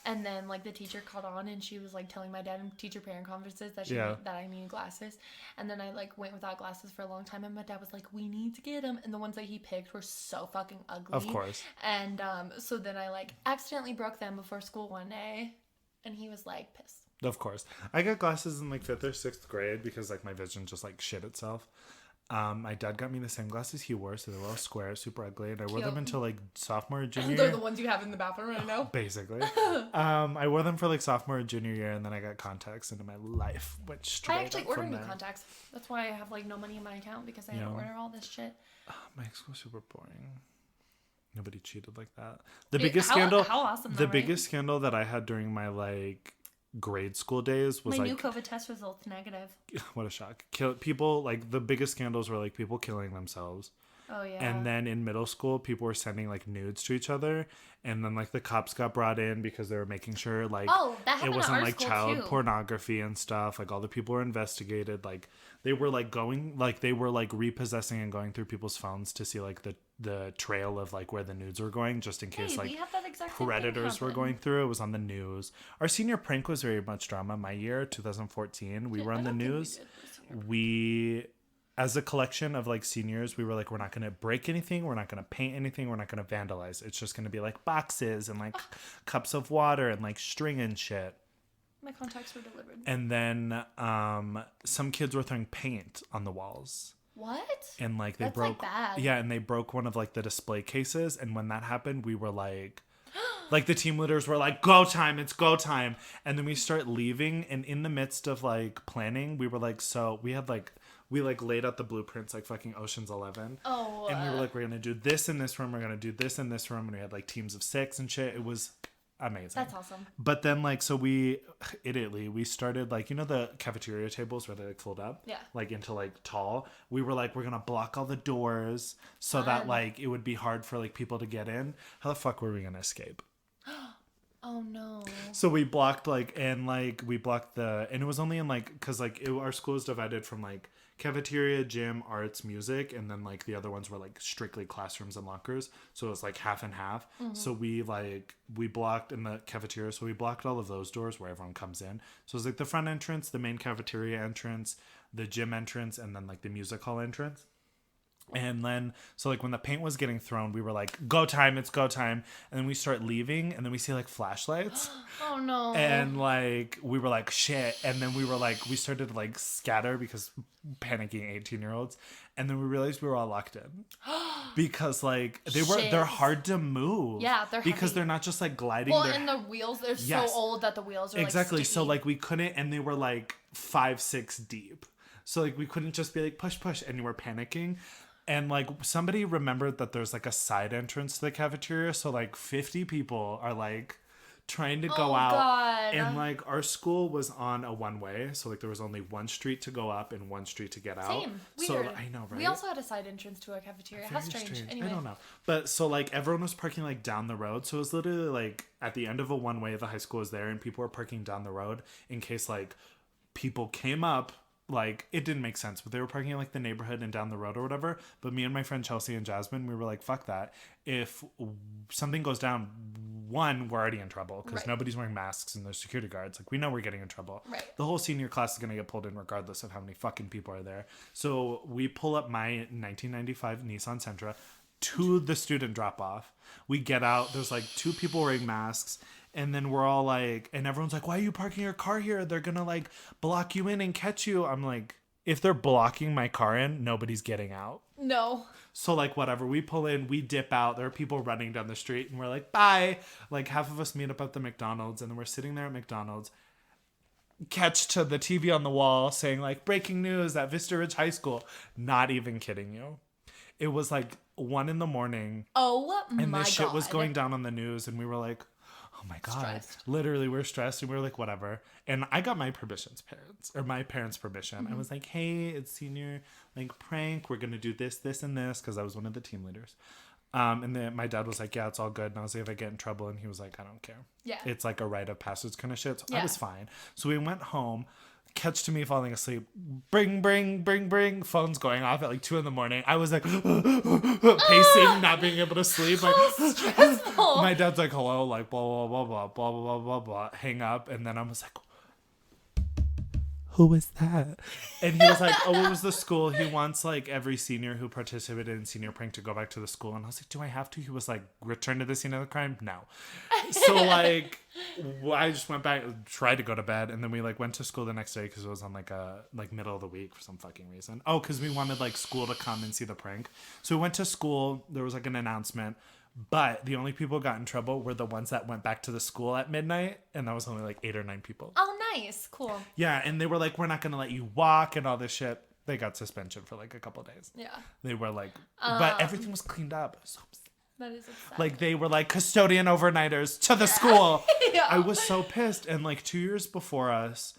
And then like the teacher caught on, and she was like telling my dad in teacher parent conferences that that I needed glasses. And then I like went without glasses for a long time, and my dad was like, "We need to get them." And the ones that he picked were so fucking ugly. Of course. And so then I like accidentally broke them before school one day, and he was like pissed. Of course. I got glasses in like 5th or 6th grade because like my vision just like shit itself. My dad got me the same glasses he wore, so they were all square, super ugly, and I wore them until like sophomore or junior year. They're the ones you have in the bathroom right now? Basically. I wore them for like sophomore or junior year, and then I got contacts into my life, which straight I actually ordered new there. contacts. That's why I have like no money in my account, because I had to order all this shit. My school was super boring. Nobody cheated like that. The biggest scandal. How awesome! The biggest scandal that I had during my like grade school days was my like new COVID test results negative. What a shock! People like the biggest scandals were like people killing themselves. Oh yeah. And then in middle school, people were sending like nudes to each other, and then like the cops got brought in because they were making sure like it wasn't like child pornography and stuff. Like all the people were investigated. Like they were like repossessing and going through people's phones to see like the trail of like where the nudes were going, just in case like predators were going through. It was on the news. Our senior prank was very much drama. My year, 2014, we were on the news. We as a collection of like seniors, we were like, we're not going to break anything. We're not going to paint anything. We're not going to vandalize. It's just going to be like boxes and like cups of water and like string and shit. My contacts were delivered. And then some kids were throwing paint on the walls. What? And like they broke. Like bad. Yeah, and they broke one of like the display cases. And when that happened, we were like, like the team leaders were like, "Go time! It's go time!" And then we start leaving. And in the midst of like planning, we were like, we like laid out the blueprints like fucking Ocean's 11. Oh. And we were like, we're gonna do this in this room. We're gonna do this in this room. And we had like teams of 6 and shit. It was amazing. That's awesome. But then like, so we started like, you know, the cafeteria tables where they like fold up, like into like tall. We were like, we're gonna block all the doors so that like it would be hard for like people to get in. How the fuck were we gonna escape? Oh no. So we blocked and it was only in because our school is divided from like cafeteria, gym, arts, music, and then like the other ones were like strictly classrooms and lockers. So it was like half and half. Mm-hmm. So we blocked in the cafeteria. So we blocked all of those doors where everyone comes in. So it was like the front entrance, the main cafeteria entrance, the gym entrance, and then like the music hall entrance. And then, so like when the paint was getting thrown, we were like, go time, it's go time. And then we start leaving and then we see like flashlights. Oh no. And like, we were like, shit. And then we were like, we started to like scatter because panicking 18-year-olds. And then we realized we were all locked in because like they're hard to move. Yeah, they're because heavy. They're not just like gliding. Well, and the wheels, they're so old that the wheels are exactly. Like so like we couldn't, and they were like 5-6 deep. So like we couldn't just be like push, and you were panicking. And, like, somebody remembered that there's, like, a side entrance to the cafeteria. So, like, 50 people are, like, trying to go out. God. And, like, our school was on a one-way. So, like, there was only one street to go up and one street to get out. Same. Weird. So, I know, right? We also had a side entrance to a cafeteria. How strange. Anyway. I don't know. But, so, like, everyone was parking, like, down the road. So, it was literally, like, at the end of a one-way, the high school was there. And people were parking down the road in case, like, people came up. Like, it didn't make sense, but they were parking in, like, the neighborhood and down the road or whatever. But me and my friend Chelsea and Jasmine, we were like, fuck that. If something goes down, one, we're already in trouble because nobody's wearing masks and there's security guards. Like, we know we're getting in trouble. Right. The whole senior class is going to get pulled in regardless of how many fucking people are there. So we pull up my 1995 Nissan Sentra to the student drop-off. We get out. There's, like, 2 people wearing masks. And then we're all like, and everyone's like, why are you parking your car here? They're going to like block you in and catch you. I'm like, if they're blocking my car in, nobody's getting out. No. So like, whatever, we pull in, we dip out. There are people running down the street and we're like, bye. Like half of us meet up at the McDonald's and then we're sitting there at McDonald's. Catch to the TV on the wall saying like, breaking news at Vista Ridge High School. Not even kidding you. It was like 1 a.m. Oh my God. And this shit was going down on the news and we were like, oh my God. Stressed. Literally, we're stressed and we were like, whatever. And I got my parents' permission. I was like, hey, it's senior like prank. We're going to do this, this, and this because I was one of the team leaders. And then my dad was like, yeah, it's all good. And I was like, if I get in trouble, and he was like, I don't care. Yeah. It's like a rite of passage kind of shit. So I was fine. So we went home. Catch to me falling asleep. Bring. Phone's going off at like 2 a.m. I was like pacing, not being able to sleep. Like stressful. My dad's like, hello, like blah blah blah blah blah blah blah blah. Hang up, and then I was like, who was that? And he was like, oh, it was the school. He wants like every senior who participated in senior prank to go back to the school. And I was like, do I have to? He was like, return to the scene of the crime? No. So like, I just went back, tried to go to bed, and then we like went to school the next day because it was on like a middle of the week for some fucking reason. Oh, because we wanted like school to come and see the prank. So we went to school. There was like an announcement. But the only people who got in trouble were the ones that went back to the school at midnight. And that was only like 8 or 9 people. Oh, nice. Cool. Yeah. And they were like, we're not going to let you walk and all this shit. They got suspension for like a couple of days. Yeah. They were like, but everything was cleaned up. So that is upsetting. like they were like custodian overnighters to the school. Yeah. I was so pissed. And like 2 years before us,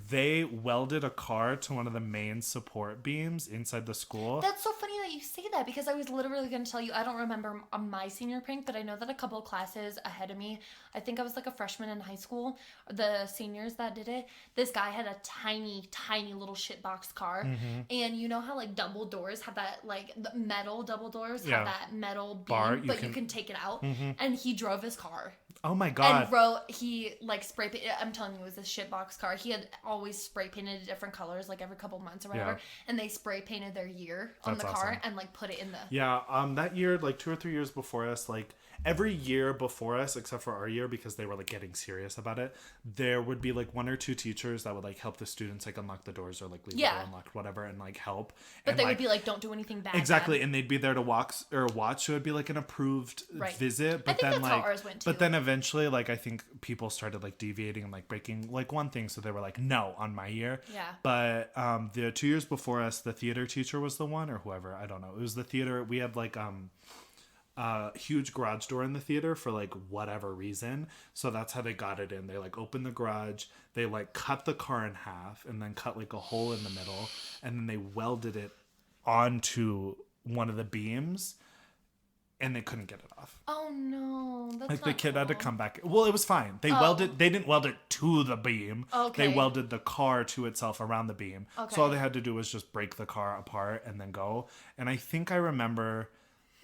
they welded a car to one of the main support beams inside the school. That's so funny that you say that because I was literally going to tell you, I don't remember my senior prank, but I know that a couple of classes ahead of me, I think I was like a freshman in high school, the seniors that did it, this guy had a tiny, tiny little shitbox car. Mm-hmm. And you know how like double doors have that, like the metal double doors have that metal beam, bar, but you can take it out. Mm-hmm. And he drove his car. Oh my God. And he like spray painted, I'm telling you, it was this shitbox car. He had always spray painted different colors like every couple months or whatever. Yeah. And they spray painted their year on the car and like put it in the... Yeah, that year, like 2 or 3 years before us, like every year before us, except for our year, because they were like getting serious about it, there would be like 1 or 2 teachers that would like help the students like unlock the doors or like leave the door unlocked, whatever, and like help. But and, they would be like, don't do anything bad. Exactly, and they'd be there to watch. So it would be like an approved visit. But I think then that's like, how ours went too. But then eventually, like I think people started like deviating and like breaking like one thing, so they were like, no, on my year. Yeah. But the 2 years before us, the theater teacher was the one, or whoever, I don't know. It was the theater. We had like huge garage door in the theater for like whatever reason, so that's how they got it in. They like opened the garage, they like cut the car in half and then cut like a hole in the middle, and then they welded it onto one of the beams, and they couldn't get it off. Oh no, that's like not the kid cool. had to come back. Well, it was fine. They welded. They didn't weld it to the beam. Okay. They welded the car to itself around the beam. Okay. So all they had to do was just break the car apart and then go. And I think I remember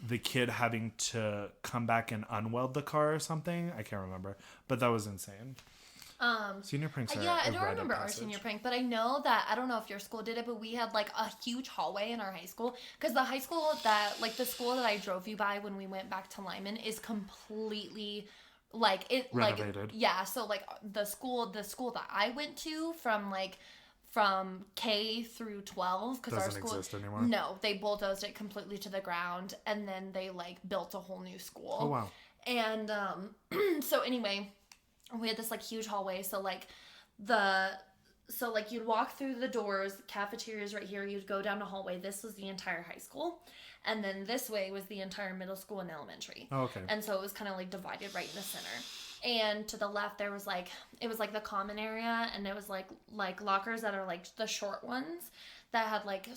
the kid having to come back and unweld the car or something. I can't remember, but that was insane. Senior pranks are I don't remember our senior prank, but I know that, I don't know if your school did it, but we had like a huge hallway in our high school, because the high school that, like the school that I drove you by when we went back to Lyman is completely like it renovated. Like, yeah, so like the school that I went to from K through 12, because our school doesn't exist anymore. No, they bulldozed it completely to the ground, and then they like built a whole new school. Oh wow. And so anyway, we had this like huge hallway, so like you'd walk through the doors, cafeteria's right here, you'd go down a hallway. This was the entire high school, and then this way was the entire middle school and elementary. Oh, okay. And so it was kind of like divided right in the center. And to the left there was like, it was like the common area, and it was like lockers that are like the short ones that had like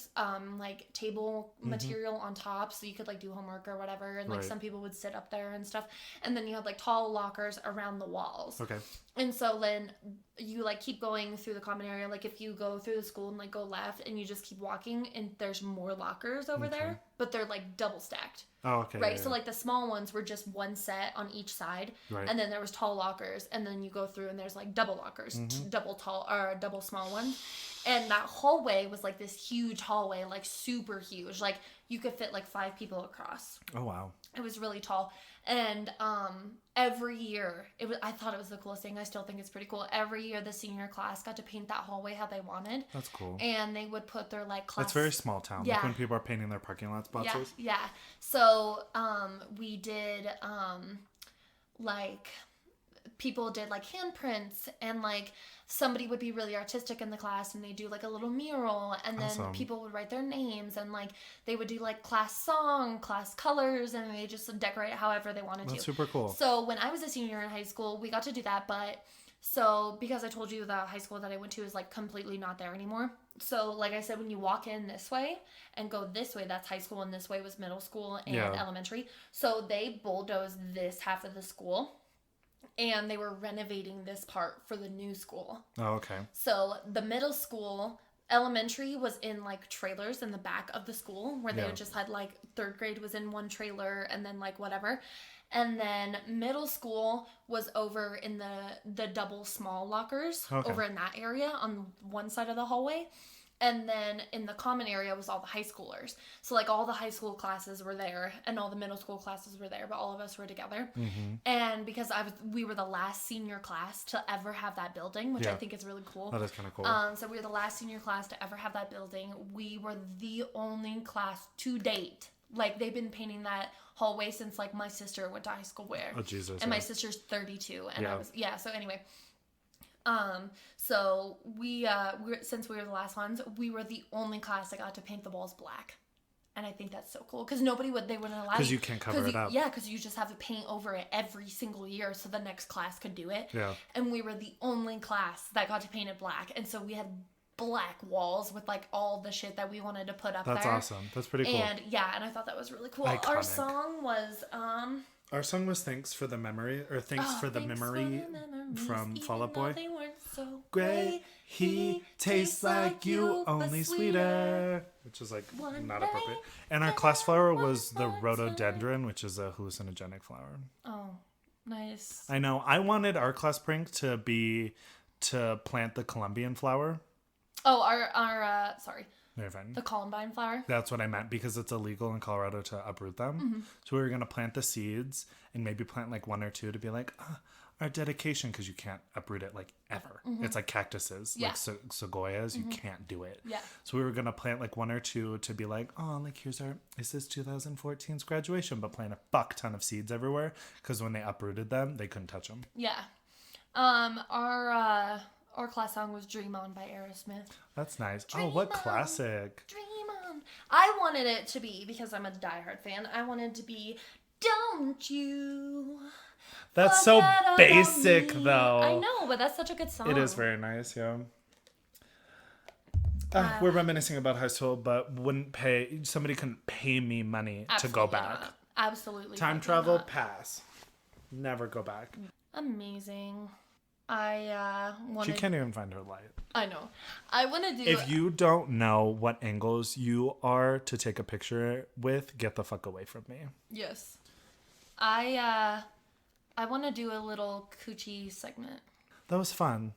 table material on top, so you could like do homework or whatever, and like some people would sit up there and stuff. And then you had like tall lockers around the walls. Okay. And so then you like keep going through the common area, like if you go through the school and like go left and you just keep walking, and there's more lockers over there, but they're like double stacked. Oh, okay. Right. Yeah, So like the small ones were just one set on each side. Right. And then there was tall lockers, and then you go through and there's like double lockers, double tall or double small ones. And that hallway was like this huge hallway, like super huge. Like you could fit like 5 people across. Oh wow. It was really tall. And every year I thought it was the coolest thing. I still think it's pretty cool. Every year the senior class got to paint that hallway how they wanted. That's cool. And they would put their like class. That's very small town. Yeah. Like when people are painting their parking lot sponsors. Yeah. So we did like people did like handprints, and like somebody would be really artistic in the class and they do like a little mural, and then people would write their names, and like they would do like class song, class colors, and they just decorate however they wanted to. That's super cool. So when I was a senior in high school, we got to do that, but so because I told you the high school that I went to is like completely not there anymore. So like I said, when you walk in this way and go this way, that's high school, and this way was middle school and elementary. So they bulldozed this half of the school, and they were renovating this part for the new school. Oh, okay. So the middle school, elementary was in like trailers in the back of the school, where they just had like 3rd grade was in one trailer, and then like whatever. And then middle school was over in the double small lockers, over in that area on one side of the hallway. And then in the common area was all the high schoolers. So like all the high school classes were there, and all the middle school classes were there, but all of us were together. And because we were the last senior class to ever have that building, which I think is really cool. That is kind of cool. So we were the last senior class to ever have that building. We were the only class to date. Like they've been painting that hallway since like my sister went to high school where. Oh Jesus. And my sister's 32, and I was so anyway. So we since we were the last ones, we were the only class that got to paint the walls black. And I think that's so cool, because they wouldn't allow you. Because you can't cover it up. Yeah, because you just have to paint over it every single year so the next class could do it. Yeah. And we were the only class that got to paint it black. And so we had black walls with like all the shit that we wanted to put up there. That's awesome. That's pretty cool. And and I thought that was really cool. Iconic. Our song was Thanks for the Memory, or Thanks for the Memory from Fall Out Boy. They weren't so Great, he tastes like you, only sweeter. Which is like not appropriate. And our class flower was the rhododendron, which is a hallucinogenic flower. Oh, nice. I know. I wanted our class prank to be to plant the Colombian flower. Oh, our sorry. Very fine. The Columbine flower? That's what I meant, because it's illegal in Colorado to uproot them. So we were going to plant the seeds and maybe plant like 1 or 2 to be like, our dedication, because you can't uproot it like ever. It's like cactuses, like sequoias. You can't do it. Yeah. So we were going to plant like 1 or 2 to be like, like this is 2014's graduation, but plant a fuck ton of seeds everywhere, because when they uprooted them, they couldn't touch them. Yeah. Our class song was Dream On by Aerosmith. That's nice. What classic. Dream On. I wanted it to be, because I'm a diehard fan, I wanted it to be Don't You. That's so basic, though. I know, but that's such a good song. It is very nice, yeah. We're reminiscing about high school, but somebody couldn't pay me money to go back. Absolutely. Time travel, pass. Never go back. Amazing. I want She can't even find her light. I know. I want to do... If you don't know what angles you are to take a picture with, get the fuck away from me. Yes. I want to do a little coochie segment. That was fun.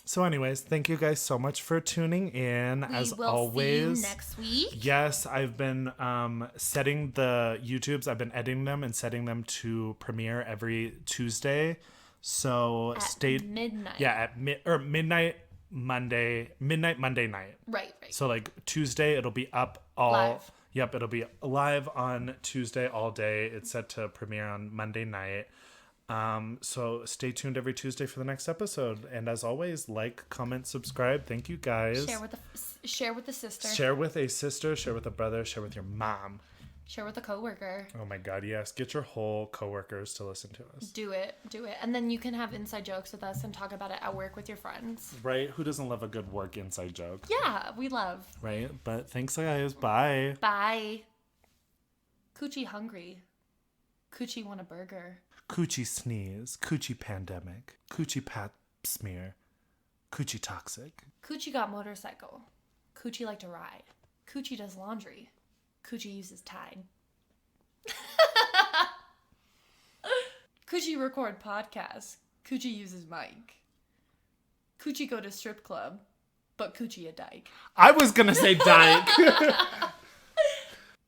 So anyways, thank you guys so much for tuning in. As always. We will see you next week. Yes, I've been setting the YouTubes. I've been editing them and setting them to premiere every Tuesday. So at midnight. Yeah, at midnight Monday night. Right. So like Tuesday, it'll be up live. Yep, it'll be live on Tuesday all day. It's set to premiere on Monday night. So stay tuned every Tuesday for the next episode. And as always, like, comment, subscribe. Thank you guys. Share with a sister. Share with a sister. Share with a brother. Share with your mom. Share with a coworker. Oh my God, yes. Get your whole coworkers to listen to us. Do it. And then you can have inside jokes with us and talk about it at work with your friends. Right? Who doesn't love a good work inside joke? Yeah, we love. Right? But thanks, guys. Bye. Bye. Coochie hungry. Coochie want a burger. Coochie sneeze. Coochie pandemic. Coochie pap smear. Coochie toxic. Coochie got motorcycle. Coochie like to ride. Coochie does laundry. Coochie uses Tide. Coochie record podcast. Coochie uses mic. Coochie go to strip club, but Coochie a dyke. I was gonna say dyke.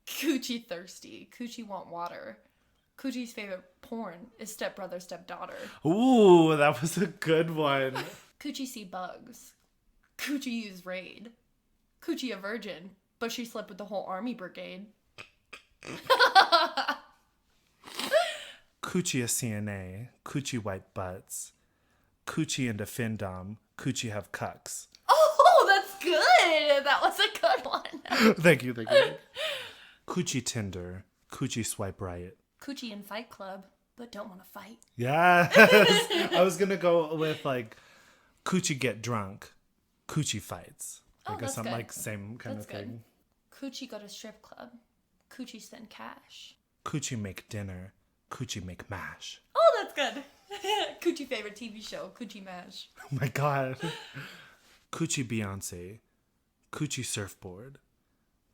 Coochie thirsty. Coochie want water. Coochie's favorite porn is stepbrother, stepdaughter. Ooh, that was a good one. Coochie see bugs. Coochie use raid. Coochie a virgin, but she slept with the whole army brigade. Coochie a CNA. Coochie white butts. Coochie into findom. Coochie have cucks. Oh, that's good. That was a good one. Thank you. Coochie Tinder. Coochie swipe right. Coochie in fight club, but don't want to fight. Yes. I was going to go with like Coochie get drunk. Coochie fights. Oh, that's some good. like same kind That's of thing. Good. Coochie go to strip club. Coochie spend cash. Coochie make dinner. Coochie make mash. Oh, that's good. Coochie favorite TV show. Coochie mash. Oh my God. Coochie Beyonce. Coochie surfboard.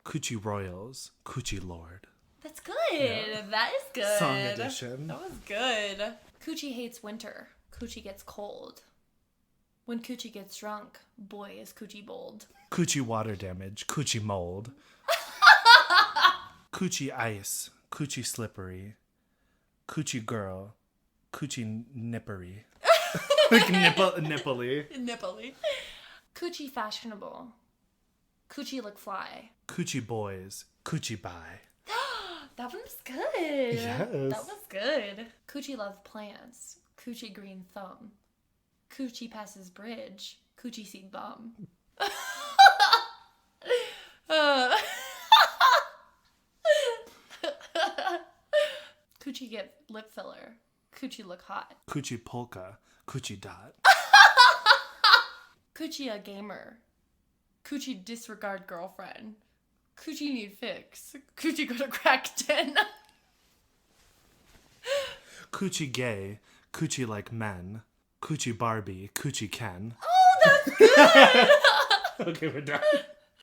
Coochie Royals. Coochie Lord. That's good. Yeah. That is good. Song edition. That was good. Coochie hates winter. Coochie gets cold. When Coochie gets drunk, boy is Coochie bold. Coochie water damage. Coochie mold. Coochie ice. Coochie slippery. Coochie girl. Coochie nippery. Like nipply. Nipply. Coochie fashionable. Coochie look fly. Coochie boys. Coochie bye. That one was good. Yes. That was good. Coochie love plants. Coochie green thumb. Coochie passes bridge. Coochie see bum. Coochie get lip filler. Coochie look hot. Coochie polka. Coochie dot. Coochie a gamer. Coochie disregard girlfriend. Coochie need fix. Coochie go to crack den. Coochie gay. Coochie like men. Coochie Barbie. Coochie Ken. Oh, that's good. Okay, we're done.